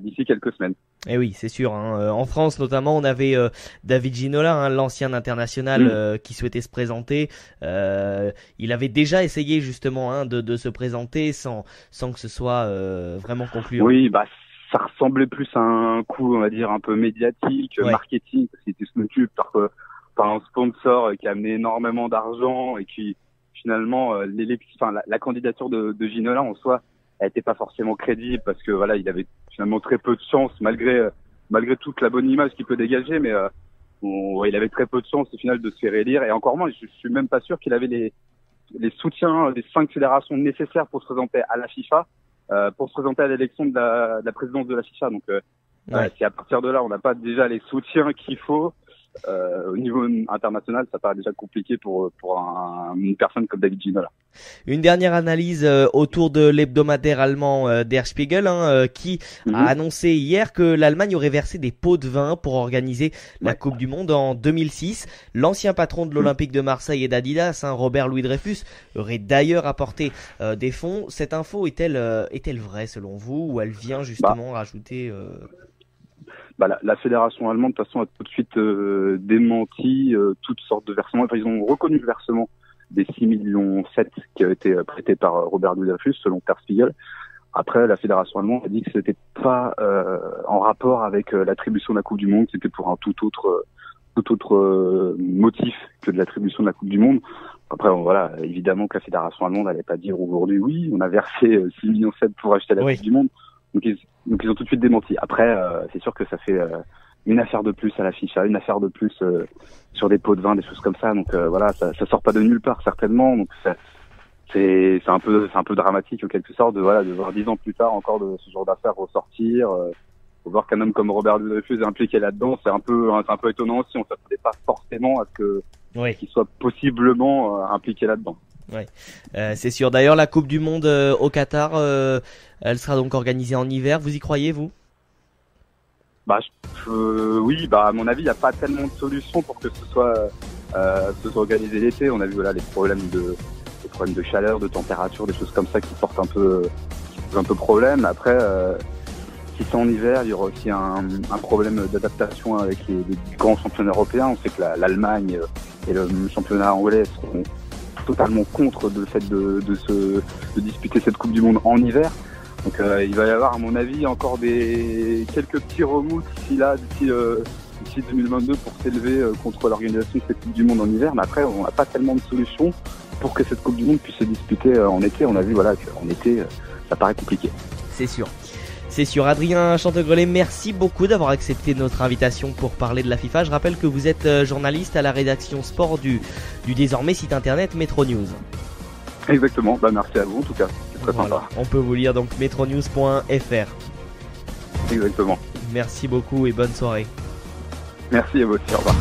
d'ici quelques semaines. Eh oui, c'est sûr. En France, notamment, on avait David Ginola, l'ancien international, qui souhaitait se présenter. Il avait déjà essayé justement de se présenter sans que ce soit vraiment concluant. Oui, bah ça ressemblait plus à un coup, on va dire, un peu médiatique, marketing, parce qu'il était soutenu par un sponsor qui a amené énormément d'argent et qui finalement la candidature de Ginola en soi, elle était pas forcément crédible parce que voilà, il avait finalement très peu de chance malgré toute la bonne image qu'il peut dégager, mais il avait très peu de chance au final de se faire élire, et encore moins, je suis même pas sûr qu'il avait les soutiens des 5 fédérations nécessaires pour se présenter à la FIFA, pour se présenter à l'élection de la présidence de la FIFA. Donc si à partir de là on n'a pas déjà les soutiens qu'il faut au niveau international, ça paraît déjà compliqué pour une personne comme David Ginola. Une dernière analyse autour de l'hebdomadaire allemand Der Spiegel, qui a annoncé hier que l'Allemagne aurait versé des pots de vin pour organiser la Coupe du Monde en 2006. L'ancien patron de l'Olympique de Marseille et d'Adidas, Robert Louis Dreyfus, aurait d'ailleurs apporté des fonds. Cette info est-elle vraie selon vous, ou elle vient justement rajouter la fédération allemande, de toute façon, a tout de suite démenti toutes sortes de versements. Enfin, ils ont reconnu le versement des 6,7 millions qui a été prêté par Robert Louis Dreyfus, selon Der Spiegel. Après, la fédération allemande a dit que c'était pas en rapport avec l'attribution de la Coupe du Monde, c'était pour un tout autre motif que de l'attribution de la Coupe du Monde. Après, voilà, évidemment que la fédération allemande n'allait pas dire aujourd'hui oui, on a versé 6,7 millions pour acheter la Coupe du Monde. Donc ils ont tout de suite démenti. Après, c'est sûr que ça fait une affaire de plus à la FIFA, une affaire de plus sur des pots de vin, des choses comme ça. Donc voilà, ça sort pas de nulle part certainement. Donc c'est un peu dramatique en quelque sorte de voir 10 ans plus tard encore de ce genre d'affaires ressortir. Faut voir qu'un homme comme Robert Dreyfus est impliqué là-dedans, c'est un peu étonnant aussi. On s'attendait pas forcément à ce qu'il soit possiblement impliqué là-dedans. Ouais, c'est sûr. D'ailleurs, la Coupe du Monde au Qatar, elle sera donc organisée en hiver. Vous y croyez, vous? Oui, à mon avis, il n'y a pas tellement de solutions pour que ce soit organisé l'été. On a vu les problèmes de chaleur, de température, des choses comme ça qui posent un peu problème. Après, si c'est en hiver, il y aura aussi un problème d'adaptation avec les grands championnats européens. On sait que l'Allemagne et le championnat anglais seront totalement contre le fait de disputer cette Coupe du Monde en hiver. Donc il va y avoir, à mon avis, encore quelques petits remous d'ici 2022 pour s'élever contre l'organisation de cette Coupe du Monde en hiver. Mais après, on n'a pas tellement de solutions pour que cette Coupe du Monde puisse se disputer en été. On a vu qu'en été, ça paraît compliqué. C'est sûr. C'est sûr. Adrien Chantegrelet, merci beaucoup d'avoir accepté notre invitation pour parler de la FIFA. Je rappelle que vous êtes journaliste à la rédaction sport du désormais site internet Metro News. Exactement. Merci à vous en tout cas. C'est très sympa. On peut vous lire donc metronews.fr. Exactement. Merci beaucoup et bonne soirée. Merci à vous aussi. Au revoir.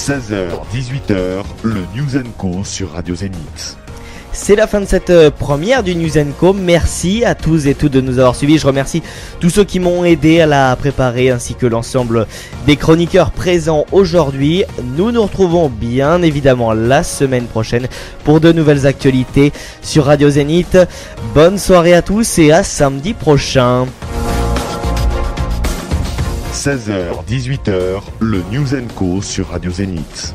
16h, 18h, le News & Co sur Radio Zénith. C'est la fin de cette première du News & Co. Merci à tous et toutes de nous avoir suivis. Je remercie tous ceux qui m'ont aidé à la préparer ainsi que l'ensemble des chroniqueurs présents aujourd'hui. Nous nous retrouvons bien évidemment la semaine prochaine pour de nouvelles actualités sur Radio Zénith. Bonne soirée à tous et à samedi prochain. 16h, 18h, le News & Co sur Radio Zénith.